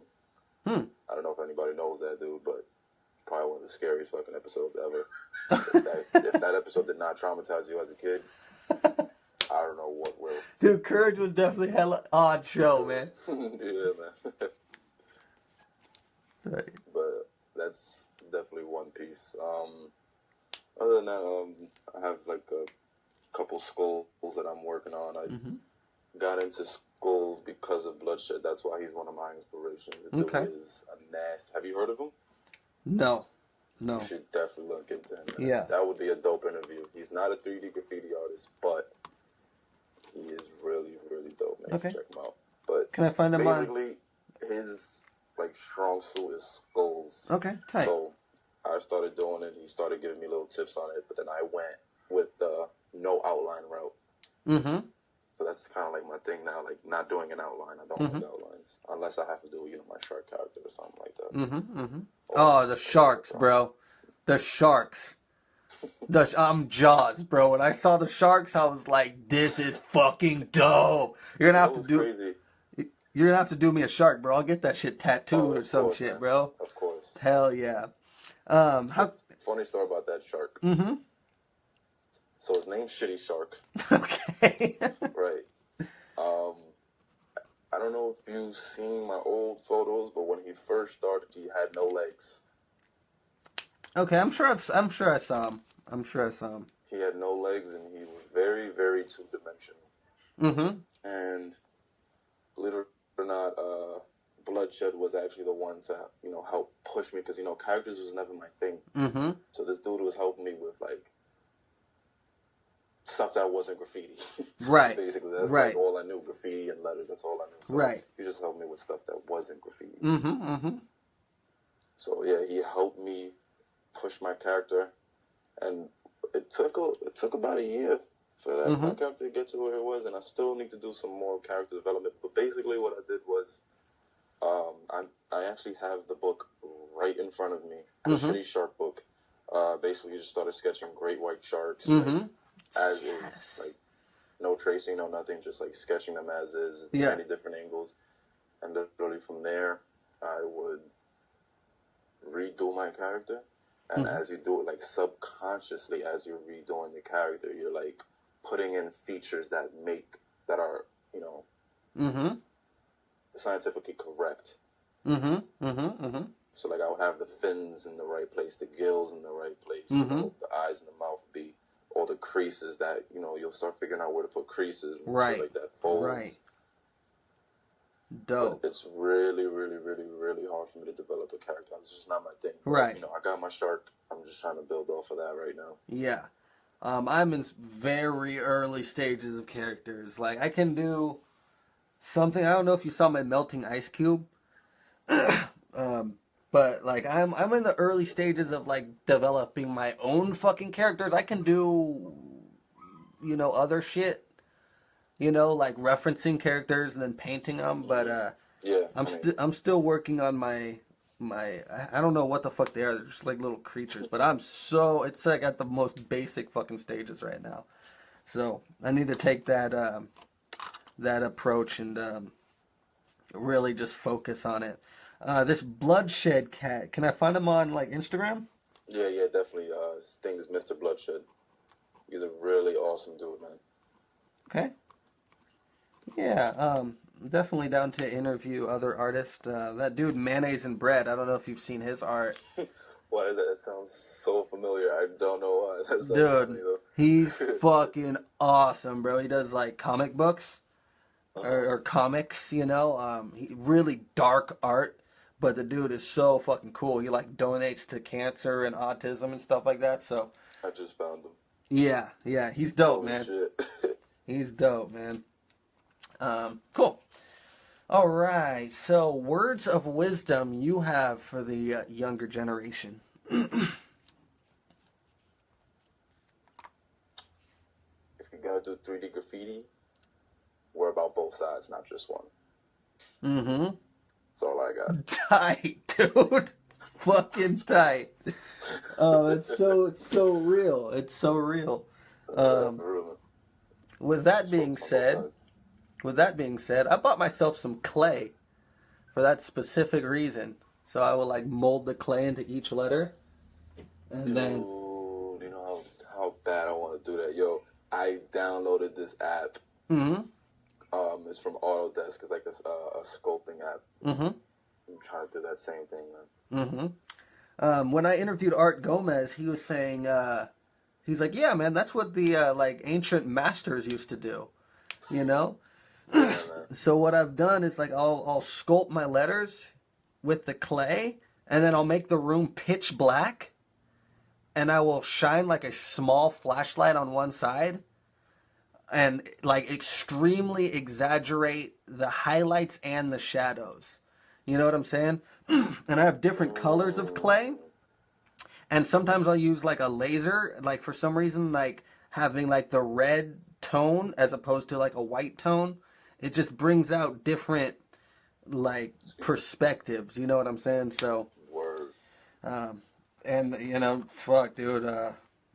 [SPEAKER 2] I don't know if anybody knows that dude, but it's probably one of the scariest fucking episodes ever. if that episode did not traumatize you as a kid, I don't know what will.
[SPEAKER 1] Dude, Courage was definitely hella odd show, man.
[SPEAKER 2] Yeah, man.
[SPEAKER 1] Right.
[SPEAKER 2] But that's definitely one piece. Other than that, I have like a couple skulls that I'm working on. I got into skulls because of Bloodshed. That's why he's one of my inspirations. The dude is a nasty. Have you heard of him?
[SPEAKER 1] No.
[SPEAKER 2] You should definitely look into him. Man.
[SPEAKER 1] Yeah.
[SPEAKER 2] That would be a dope interview. He's not a 3D graffiti artist, but he is really, really dope, man.
[SPEAKER 1] Okay.
[SPEAKER 2] Check him out. But
[SPEAKER 1] can I find him on?
[SPEAKER 2] Basically, his like strong suit is skulls.
[SPEAKER 1] Okay, tight.
[SPEAKER 2] So I started doing it. He started giving me little tips on it, but then I went with the no outline route. So that's kind of like my thing now, like not doing an outline. I don't like outlines unless I have to do, my shark character or something like that.
[SPEAKER 1] Oh, the sharks, bro. The sharks. I'm Jaws, bro. When I saw the sharks, I was like, "This is fucking dope." You're gonna
[SPEAKER 2] You know
[SPEAKER 1] have to
[SPEAKER 2] what's
[SPEAKER 1] do.
[SPEAKER 2] crazy?
[SPEAKER 1] You're gonna have to do me a shark, bro. I'll get that shit
[SPEAKER 2] Oh,
[SPEAKER 1] tattooed or
[SPEAKER 2] of
[SPEAKER 1] some
[SPEAKER 2] course,
[SPEAKER 1] shit,
[SPEAKER 2] man.
[SPEAKER 1] bro.
[SPEAKER 2] Of course.
[SPEAKER 1] Hell yeah. How?
[SPEAKER 2] It's funny story about that shark.
[SPEAKER 1] Mm-hmm.
[SPEAKER 2] So his name's Shitty Shark,
[SPEAKER 1] Okay.
[SPEAKER 2] right? Um, I don't know if you've seen my old photos, but when he first started, he had no legs.
[SPEAKER 1] Okay, I'm sure I saw him. I'm sure I saw him.
[SPEAKER 2] He had no legs, and he was very, very two-dimensional.
[SPEAKER 1] Mm-hmm.
[SPEAKER 2] And believe it or not, Bloodshed was actually the one to help push me because characters was never my thing.
[SPEAKER 1] Mm-hmm.
[SPEAKER 2] So this dude was helping me with like stuff that wasn't graffiti.
[SPEAKER 1] Right.
[SPEAKER 2] Basically, that's
[SPEAKER 1] right.
[SPEAKER 2] like all I knew. Graffiti and letters. That's all I knew. So
[SPEAKER 1] right.
[SPEAKER 2] he just helped me with stuff that wasn't graffiti.
[SPEAKER 1] Mm-hmm. Mm-hmm.
[SPEAKER 2] So yeah, he helped me push my character, and it took about a year for that my character to get to where it was, and I still need to do some more character development. But basically, what I did was, I actually have the book right in front of me, the Shitty Shark book. Basically, you just started sketching great white sharks like, as is, like no tracing, no nothing, just like sketching them as is, many different angles, and literally from there, I would redo my character. And as you do it, like subconsciously, as you're redoing the character, you're like putting in features that are, scientifically correct. So like I would have the fins in the right place, the gills in the right place, the eyes and the mouth be all the creases that, you'll start figuring out where to put creases and shit like that, folds.
[SPEAKER 1] Right. Dope.
[SPEAKER 2] But it's really, really, really, really hard for me to develop a character. It's just not my thing.
[SPEAKER 1] Right.
[SPEAKER 2] I got my shark. I'm just trying to build off of that right now.
[SPEAKER 1] Yeah. I'm in very early stages of characters. Like, I can do something. I don't know if you saw my melting ice cube. But, like, I'm in the early stages of, like, developing my own fucking characters. I can do, other shit. Like referencing characters and then painting them, but I'm still working on my I don't know what the fuck they are. They're just like little creatures, but it's like at the most basic fucking stages right now. So I need to take that approach and really just focus on it. This Bloodshed cat, can I find him on like Instagram?
[SPEAKER 2] Yeah, definitely. His thing is Mr. Bloodshed. He's a really awesome dude, man.
[SPEAKER 1] Okay. Yeah, definitely down to interview other artists. That dude, Mayonnaise and Bread, I don't know if you've seen his art.
[SPEAKER 2] Why that sounds so familiar? I don't know why. That sounds
[SPEAKER 1] funny, though. He's fucking awesome, bro. He does like comic books or comics, really dark art, but the dude is so fucking cool. He like donates to cancer and autism and stuff like that, so.
[SPEAKER 2] I just found him.
[SPEAKER 1] Yeah, he's dope,
[SPEAKER 2] Holy
[SPEAKER 1] man.
[SPEAKER 2] Shit.
[SPEAKER 1] He's dope, man. Cool. All right. So, words of wisdom you have for the younger generation.
[SPEAKER 2] If you're gonna do 3D graffiti, worry about both sides, not just one. That's all I got.
[SPEAKER 1] Tight, dude. Fucking tight. It's so real. It's so real. With that being said, I bought myself some clay for that specific reason. So I will like mold the clay into each letter, and then.
[SPEAKER 2] You know how bad I want to do that. Yo, I downloaded this app. It's from Autodesk. It's like a sculpting app. I'm trying to do that same thing, man.
[SPEAKER 1] When I interviewed Art Gomez, he was saying, he's like, yeah, man, that's what the like ancient masters used to do, So what I've done is like I'll sculpt my letters with the clay, and then I'll make the room pitch black, and I will shine like a small flashlight on one side, and like extremely exaggerate the highlights and the shadows. You know what I'm saying? And I have different colors of clay. And sometimes I'll use like a laser, like for some reason, like having like the red tone as opposed to like a white tone. It just brings out different like perspectives. You know what I'm saying? So,
[SPEAKER 2] Word.
[SPEAKER 1] and fuck, dude.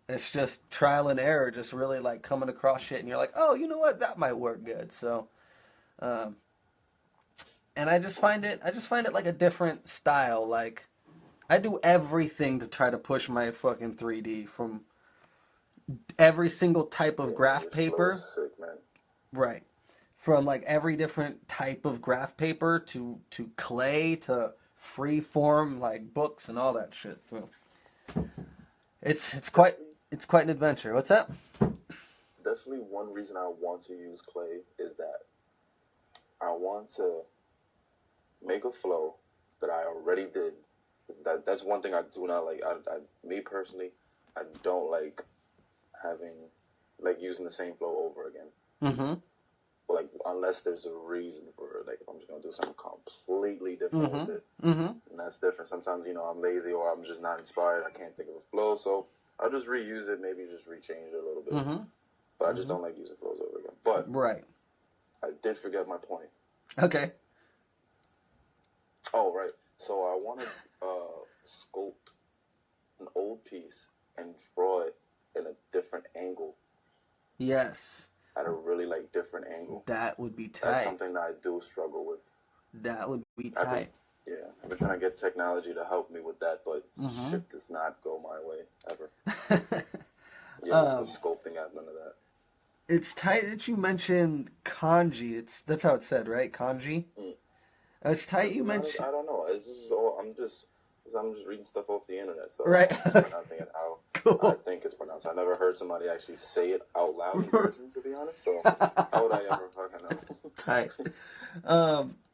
[SPEAKER 1] It's just trial and error, just really like coming across shit, and you're like, oh, you know what, that might work good. So, um, and I just find it like a different style. Like, I do everything to try to push my fucking 3D from every single type of graph paper.
[SPEAKER 2] Sick, man.
[SPEAKER 1] Right. From like every different type of graph paper to clay to free form like books and all that shit. So it's quite an adventure. What's that?
[SPEAKER 2] Definitely one reason I want to use clay is that I want to make a flow that I already did. That's one thing I do not like. Me personally, I don't like having like using the same flow over again.
[SPEAKER 1] Mm-hmm.
[SPEAKER 2] Like unless there's a reason for it. Like if I'm just gonna do something completely different with it,
[SPEAKER 1] Mm-hmm.
[SPEAKER 2] and that's different. Sometimes I'm lazy or I'm just not inspired. I can't think of a flow, so I'll just reuse it. Maybe just rechange it a little bit.
[SPEAKER 1] Mm-hmm.
[SPEAKER 2] But I just don't like using flows over again. But
[SPEAKER 1] Right.
[SPEAKER 2] I did forget my point.
[SPEAKER 1] Okay.
[SPEAKER 2] Oh right. So I want to sculpt an old piece and draw it in a different angle.
[SPEAKER 1] Yes.
[SPEAKER 2] At a really like different angle.
[SPEAKER 1] That would be tight.
[SPEAKER 2] That's something that I do struggle with.
[SPEAKER 1] That would be tight.
[SPEAKER 2] I've been trying to get technology to help me with that, but shit does not go my way ever. The sculpting, I have none of that.
[SPEAKER 1] It's tight that you mentioned kanji. That's how it's said, right? Kanji. It's tight you mentioned.
[SPEAKER 2] I don't know. It's just all, I'm just reading stuff off the internet, so
[SPEAKER 1] right.
[SPEAKER 2] I'm just pronouncing it how I think it's pronounced. I never heard somebody actually say it out loud in person, to be honest. So how would I ever fucking know?
[SPEAKER 1] Tight.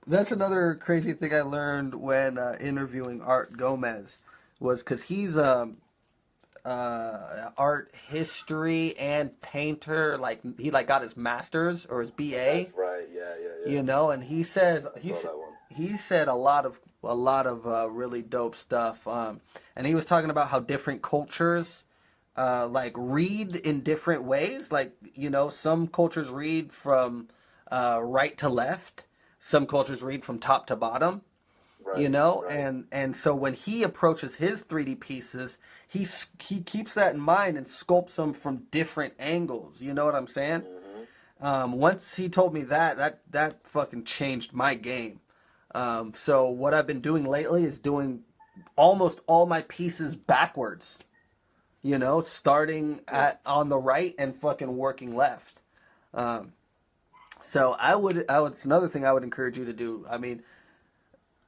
[SPEAKER 1] That's another crazy thing I learned when interviewing Art Gomez, was because he's art history and painter. Like he like got his master's or his BA.
[SPEAKER 2] That's right. Yeah.
[SPEAKER 1] You know, and he said he said a lot of really dope stuff. And he was talking about how different cultures like read in different ways. Like, you know, some cultures read from right to left. Some cultures read from top to bottom. Right, you know, right. and so when he approaches his 3D pieces, he keeps that in mind and sculpts them from different angles. You know what I'm saying? Mm-hmm. Once he told me that fucking changed my game. So what I've been doing lately is doing almost all my pieces backwards. You know, starting on the right and fucking working left. So I would. It's another thing I would encourage you to do. I mean,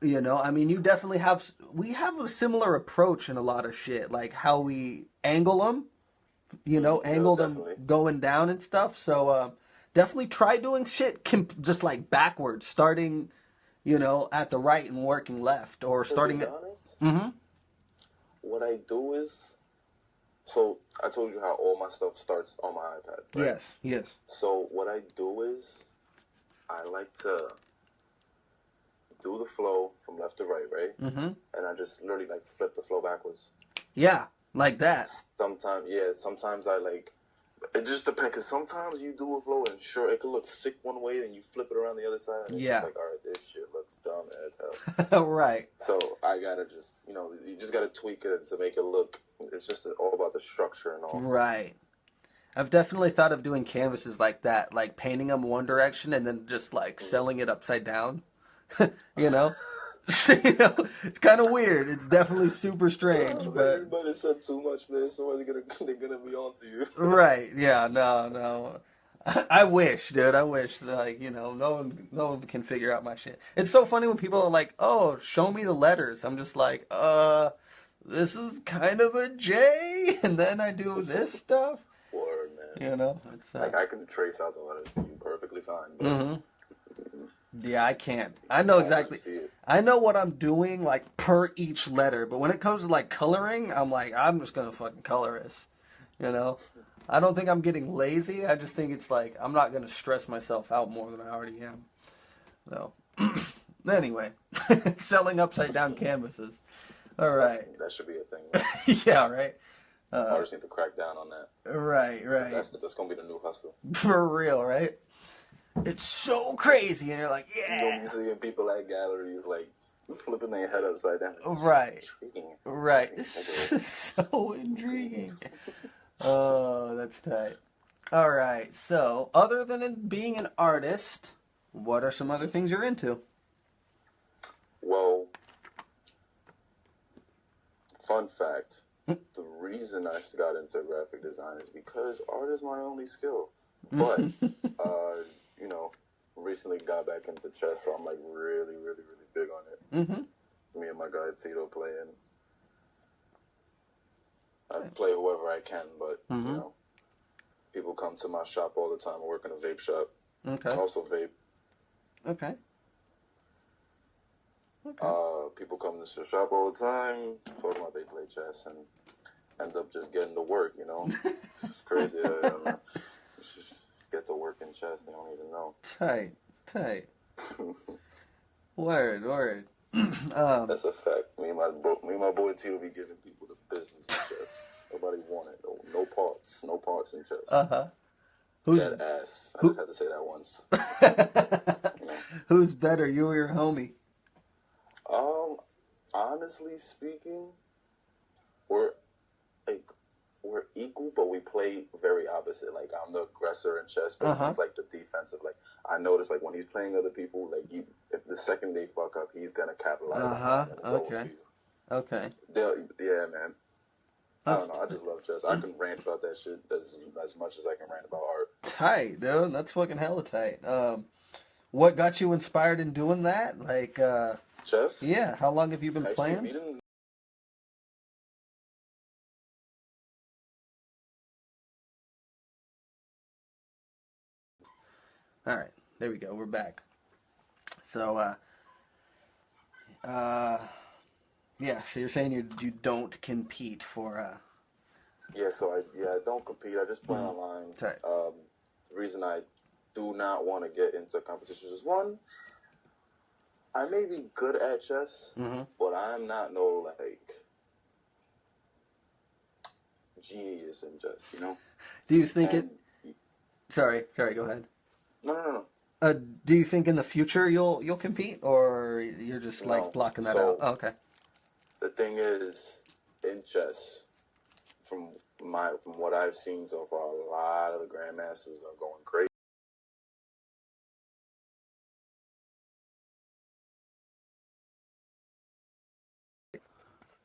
[SPEAKER 1] you know, you definitely we have a similar approach in a lot of shit, like how we angle them, you know, angle them going down and stuff. So definitely try doing shit just like backwards, starting, you know, at the right and working left, or starting at. Mm-hmm.
[SPEAKER 2] What I do is, so I told you how all my stuff starts on my iPad. Right?
[SPEAKER 1] Yes.
[SPEAKER 2] So what I do is, I like to do the flow from left to right, right? Mm-hmm. And I just literally like flip the flow backwards.
[SPEAKER 1] Yeah, like that.
[SPEAKER 2] Sometimes I like, it just depends, because sometimes you do a flow and sure, it could look sick one way, and you flip it around the other side, and it's just like, alright, this shit looks dumb as hell.
[SPEAKER 1] Right.
[SPEAKER 2] So I gotta just, you know, you just gotta tweak it to make it look, it's just all about the structure and all.
[SPEAKER 1] Right. I've definitely thought of doing canvases like that, like painting them one direction and then just like selling it upside down. You know? You know, it's kind of weird. It's definitely super strange, but
[SPEAKER 2] everybody said too much, man. Somebody's they're gonna be on to you.
[SPEAKER 1] Right? Yeah. No. I wish, dude. I wish, like, you know, no one can figure out my shit. It's so funny when people are like, "Oh, show me the letters." I'm just like, this is kind of a J, and then I do this stuff.
[SPEAKER 2] Word, man.
[SPEAKER 1] You know, it's
[SPEAKER 2] like I can trace out the letters to you perfectly fine. But
[SPEAKER 1] yeah, I can't. I know exactly. I know what I'm doing, like, per each letter. But when it comes to, like, coloring, I'm like, I'm just going to fucking color this. You know? I don't think I'm getting lazy. I just think it's like, I'm not going to stress myself out more than I already am. So, anyway. Selling upside down canvases. All right.
[SPEAKER 2] That should be a thing. Right?
[SPEAKER 1] Yeah, right?
[SPEAKER 2] I just need to crack down on that.
[SPEAKER 1] Right.
[SPEAKER 2] That's going to be the new hustle.
[SPEAKER 1] For real, right? It's so crazy, and you're like, yeah.
[SPEAKER 2] You'll be seeing people at galleries, like, flipping their head upside down.
[SPEAKER 1] Right.
[SPEAKER 2] Intriguing.
[SPEAKER 1] Right. This is so intriguing. Oh, that's tight. All right. So, other than being an artist, what are some other things you're into?
[SPEAKER 2] Well, fun fact: the reason I got into graphic design is because art is my only skill. But you know, recently got back into chess, so I'm like really, really, really big on it. Me and my guy Tito play, and I play whoever I can, but you know, people come to my shop all the time. I work in a vape shop.
[SPEAKER 1] Okay.
[SPEAKER 2] Also vape.
[SPEAKER 1] Okay.
[SPEAKER 2] People come to the shop all the time, talking about they play chess and end up just getting to work, you know? It's crazy. Just get to work in chess, they don't even know.
[SPEAKER 1] Tight. Word.
[SPEAKER 2] That's a fact. Me and my boy T will be giving people the business in chess. Nobody want it. No parts in chess. Dead ass. I just had to say that once. You know?
[SPEAKER 1] Who's better, you or your homie?
[SPEAKER 2] Honestly speaking, we're equal, but we play very opposite. Like I'm the aggressor in chess, but he's like the defensive. Like I notice, like when he's playing other people, like if the second they fuck up, he's gonna capitalize on it.
[SPEAKER 1] Okay.
[SPEAKER 2] Yeah, man. I don't know. I just love chess. I can rant about that shit as much as I can rant about art.
[SPEAKER 1] Tight, dude. That's fucking hella tight. What got you inspired in doing that? Like,
[SPEAKER 2] chess?
[SPEAKER 1] Yeah. How long have you been playing? All right. There we go. We're back. So, yeah. So you're saying you don't compete for,
[SPEAKER 2] Yeah. So I don't compete. I just play online.
[SPEAKER 1] Tight.
[SPEAKER 2] The reason I do not want to get into competitions is one, I may be good at chess, but I'm not no like genius in chess, you know.
[SPEAKER 1] Do you think Sorry. Go ahead.
[SPEAKER 2] No.
[SPEAKER 1] Do you think in the future you'll compete, or you're just like blocking that out? Oh, okay.
[SPEAKER 2] The thing is, in chess, from what I've seen so far, a lot of the grandmasters are going crazy.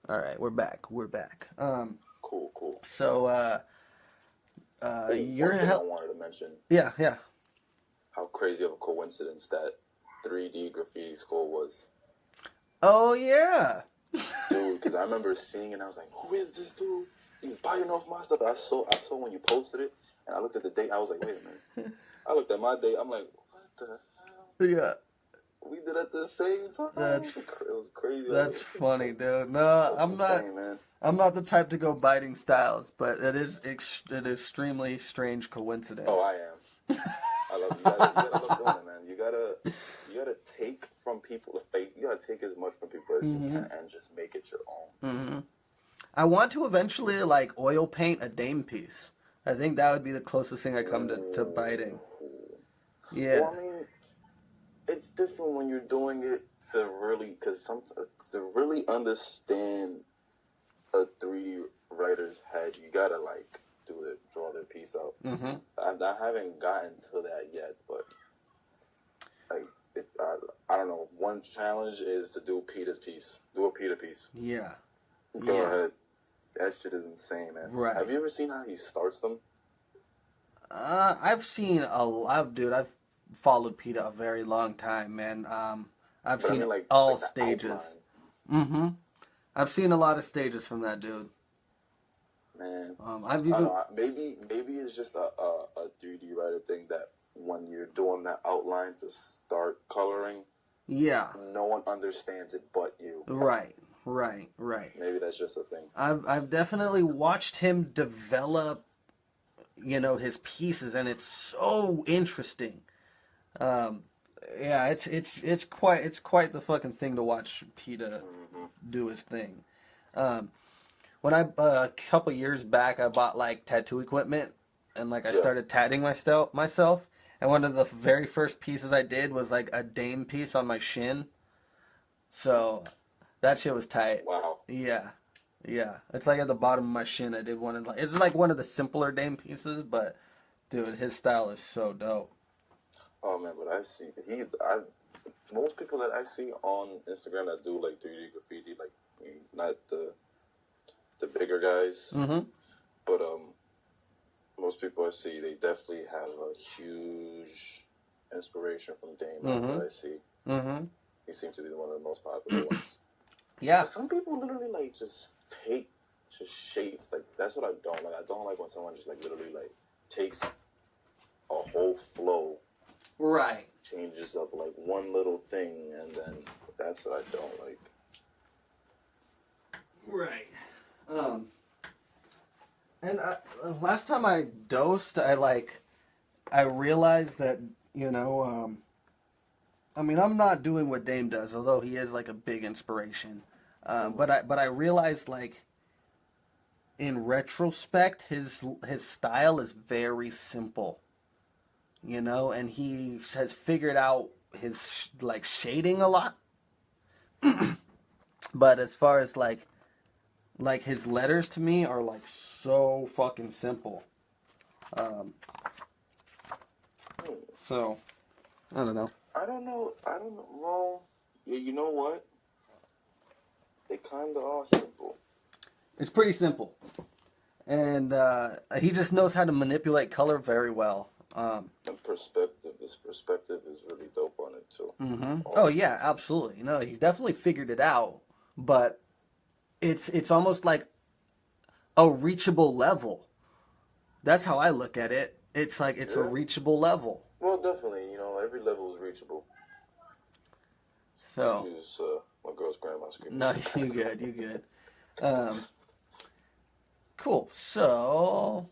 [SPEAKER 1] All right, we're back.
[SPEAKER 2] Cool.
[SPEAKER 1] So, you're
[SPEAKER 2] one thing I wanted to mention.
[SPEAKER 1] Yeah.
[SPEAKER 2] How crazy of a coincidence that 3D graffiti school was.
[SPEAKER 1] Oh yeah.
[SPEAKER 2] Dude, because I remember seeing it and I was like, who is this dude? He's buying off my stuff. I saw when you posted it, and I looked at the date. I was like, wait a minute. I looked at my date. I'm like, what the hell?
[SPEAKER 1] Yeah.
[SPEAKER 2] We did at the same time. It was crazy.
[SPEAKER 1] That's funny, dude. No, I'm not.
[SPEAKER 2] Man.
[SPEAKER 1] I'm not the type to go biting styles, but it is an extremely strange coincidence.
[SPEAKER 2] Oh, I am. I love you. You gotta love doing it, man. You gotta take from people. Like, you gotta take as much from people as you can and just make it your own.
[SPEAKER 1] I want to eventually like oil paint a Dame piece. I think that would be the closest thing I come to biting. Yeah.
[SPEAKER 2] Well, I mean, it's different when you're doing it to really, to really understand a 3D writer's head, you gotta like draw their piece out. I haven't gotten to that yet, but like I don't know. One challenge is to do Peter's piece. Do a Peter piece.
[SPEAKER 1] Yeah.
[SPEAKER 2] Go ahead. That shit is insane, man.
[SPEAKER 1] Right.
[SPEAKER 2] Have you ever seen how he starts them?
[SPEAKER 1] I've seen a lot, dude. I've followed Peter a very long time, man. I've seen all stages. I've seen a lot of stages from that dude.
[SPEAKER 2] Man,
[SPEAKER 1] I've even
[SPEAKER 2] maybe it's just a 3D writer thing that when you're doing that outline to start coloring, no one understands it but you.
[SPEAKER 1] Right.
[SPEAKER 2] Maybe that's just a thing.
[SPEAKER 1] I've definitely watched him develop, his pieces, and it's so interesting. Yeah, it's quite the fucking thing to watch Peter do his thing. When a couple years back, I bought like tattoo equipment, and like I started tatting myself. And one of the very first pieces I did was like a Dame piece on my shin. So that shit was tight.
[SPEAKER 2] Wow.
[SPEAKER 1] Yeah. Yeah, it's like at the bottom of my shin. I did one of like it's like one of the simpler Dame pieces, but dude, his style is so dope.
[SPEAKER 2] Oh man, but I most people that I see on Instagram that do like 3D graffiti, like not the bigger guys,
[SPEAKER 1] Mm-hmm.
[SPEAKER 2] but most people I see they definitely have a huge inspiration from Dame
[SPEAKER 1] Mm-hmm.
[SPEAKER 2] that I see.
[SPEAKER 1] Mm-hmm.
[SPEAKER 2] He seems to be one of the most popular ones.
[SPEAKER 1] Yeah.
[SPEAKER 2] But some people literally like just take to shapes. Like that's what I don't like. I don't like when someone just like literally like takes a whole flow,
[SPEAKER 1] Right.
[SPEAKER 2] changes up like one little thing, and then that's what I don't like.
[SPEAKER 1] Right. Um. And last time I dosed, I realized that I mean I'm not doing what Dame does, although he is like a big inspiration. But I realized like in retrospect, his style is very simple, and he has figured out his like shading a lot. But as far as like his letters to me are like so fucking simple. Um, so I don't know.
[SPEAKER 2] I don't know. I don't know. Well, yeah, you know what? They kind of are simple.
[SPEAKER 1] It's pretty simple, and he just knows how to manipulate color very well.
[SPEAKER 2] And perspective. This perspective is really dope on it too.
[SPEAKER 1] Mm-hmm. Oh yeah, absolutely. He's definitely figured it out, but it's almost like a reachable level. That's how I look at it. It's like it's a reachable level.
[SPEAKER 2] Well, definitely. You know, every level is reachable.
[SPEAKER 1] So
[SPEAKER 2] Excuse my girl's grandma screaming.
[SPEAKER 1] no, you good, you good. Um, cool. So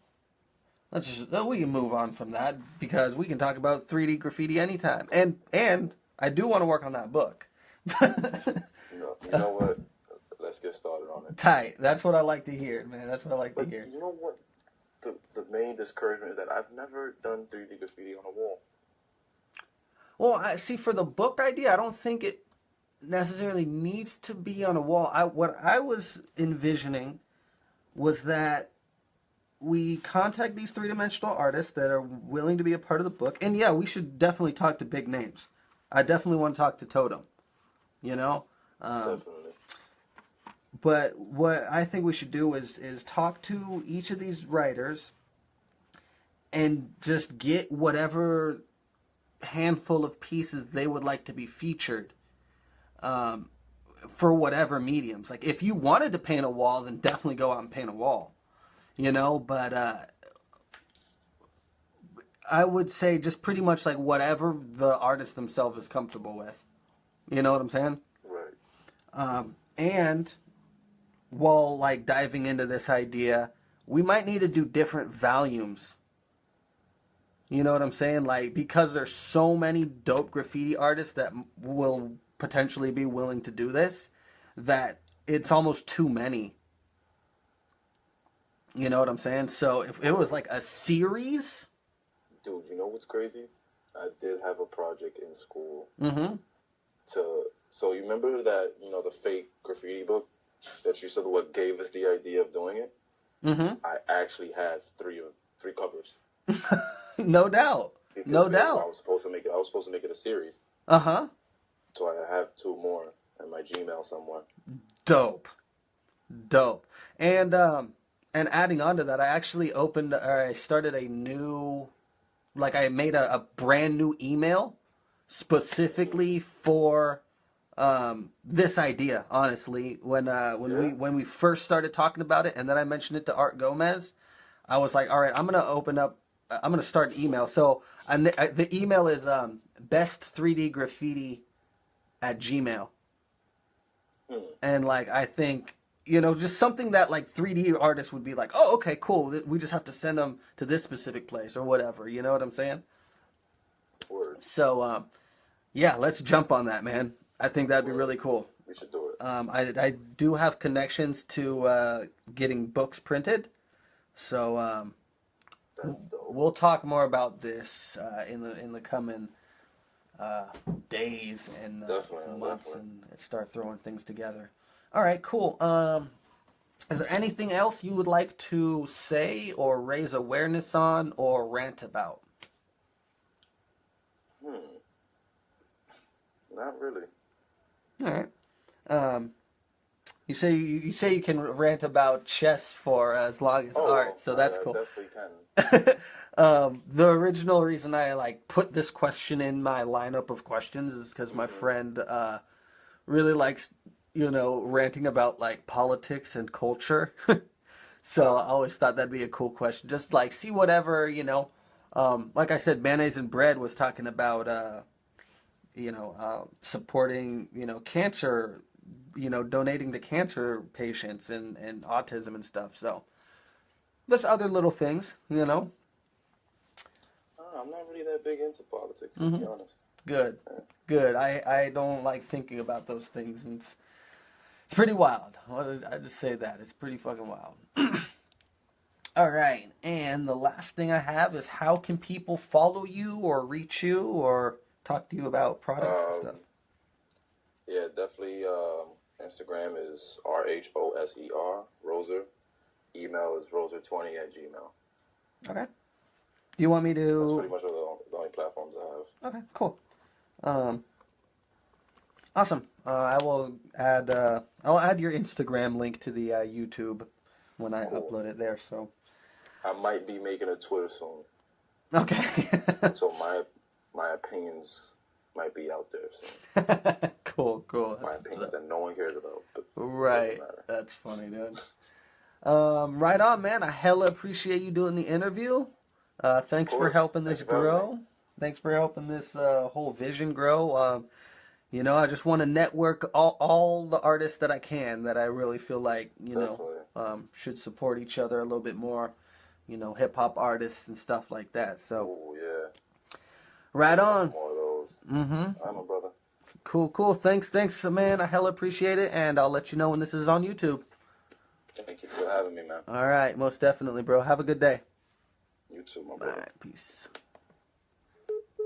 [SPEAKER 1] we can move on from that because we can talk about 3D graffiti anytime. And I do want to work on that book.
[SPEAKER 2] You know what? Let's get started on it.
[SPEAKER 1] Tight. That's what I like to hear, man. That's what I like to hear.
[SPEAKER 2] You know what? The main discouragement is that I've never done 3D graffiti on a wall.
[SPEAKER 1] Well, I see for the book idea, I don't think it necessarily needs to be on a wall. What I was envisioning was that we contact these three-dimensional artists that are willing to be a part of the book. And yeah, we should definitely talk to big names. I definitely want to talk to Totem,
[SPEAKER 2] Definitely.
[SPEAKER 1] But what I think we should do is talk to each of these writers and just get whatever handful of pieces they would like to be featured for whatever mediums. Like if you wanted to paint a wall, then definitely go out and paint a wall, but I would say just pretty much like whatever the artist themselves is comfortable with. You know what I'm saying?
[SPEAKER 2] Right.
[SPEAKER 1] And while like diving into this idea, we might need to do different volumes. You know what I'm saying? Like because there's so many dope graffiti artists that will potentially be willing to do this, that it's almost too many. You know what I'm saying? So if it was like a series,
[SPEAKER 2] dude, you know what's crazy? I did have a project in school.
[SPEAKER 1] Mm-hmm.
[SPEAKER 2] So you remember that the fake graffiti book that you said what gave us the idea of doing it?
[SPEAKER 1] Mm-hmm.
[SPEAKER 2] I actually have three covers.
[SPEAKER 1] No doubt.
[SPEAKER 2] Because
[SPEAKER 1] No doubt.
[SPEAKER 2] I was supposed to make it a series.
[SPEAKER 1] Uh-huh.
[SPEAKER 2] So I have two more in my Gmail somewhere.
[SPEAKER 1] Dope. And adding on to that, I actually I started a new, like I made a brand new email specifically for this idea. Honestly, when we first started talking about it, and then I mentioned it to Art Gomez, I was like, all right, I'm gonna start an email. So the email is best3dgraffiti@gmail. And like I think just something that like 3D artists would be like, oh, okay, cool. We just have to send them to this specific place or whatever. You know what I'm saying?
[SPEAKER 2] Word.
[SPEAKER 1] So yeah, let's jump on that, man. I think that'd be really cool.
[SPEAKER 2] We should do it.
[SPEAKER 1] I do have connections to getting books printed, so
[SPEAKER 2] That's dope.
[SPEAKER 1] we'll talk more about this in the coming days and months,
[SPEAKER 2] definitely.
[SPEAKER 1] and start throwing things together. All right, cool. Is there anything else you would like to say or raise awareness on or rant about?
[SPEAKER 2] Not really.
[SPEAKER 1] All right. You say you can rant about chess for as long as art, so that's cool.
[SPEAKER 2] I definitely can.
[SPEAKER 1] The original reason I put this question in my lineup of questions is because my friend really likes ranting about politics and culture. So I always thought that'd be a cool question. Just see whatever like I said, mayonnaise and bread was talking about supporting cancer, donating to cancer patients and autism and stuff. So there's other little things,
[SPEAKER 2] I'm not really that big into politics, to be honest.
[SPEAKER 1] Good. I don't like thinking about those things, and it's pretty wild. I just say that. It's pretty fucking wild. All right, and the last thing I have is, how can people follow you or reach you or talk to you about products and stuff?
[SPEAKER 2] Yeah, definitely. Instagram is RHOSER, Roser. Email is roser20@gmail.
[SPEAKER 1] Okay. Do you want me to...
[SPEAKER 2] That's pretty much the only platforms I have.
[SPEAKER 1] Okay, cool. Awesome. I'll add your Instagram link to the YouTube when I upload it there. So
[SPEAKER 2] I might be making a Twitter soon.
[SPEAKER 1] Okay.
[SPEAKER 2] So my opinions might be out there soon.
[SPEAKER 1] Cool.
[SPEAKER 2] My opinions that no one cares about. But
[SPEAKER 1] right. That's funny, dude. Right on, man. I hella appreciate you doing the interview. Thanks for helping this grow. Thanks for helping this whole vision grow. I just want to network all the artists that I can, that I really feel like, should support each other a little bit more, hip-hop artists and stuff like that. So,
[SPEAKER 2] yeah.
[SPEAKER 1] Right on.
[SPEAKER 2] More of those.
[SPEAKER 1] Mm-hmm.
[SPEAKER 2] I'm a brother.
[SPEAKER 1] Cool. Thanks, man. I hella appreciate it, and I'll let you know when this is on YouTube.
[SPEAKER 2] Thank you for having me, man.
[SPEAKER 1] All right, most definitely, bro. Have a good day.
[SPEAKER 2] You too, my brother.
[SPEAKER 1] All right, peace.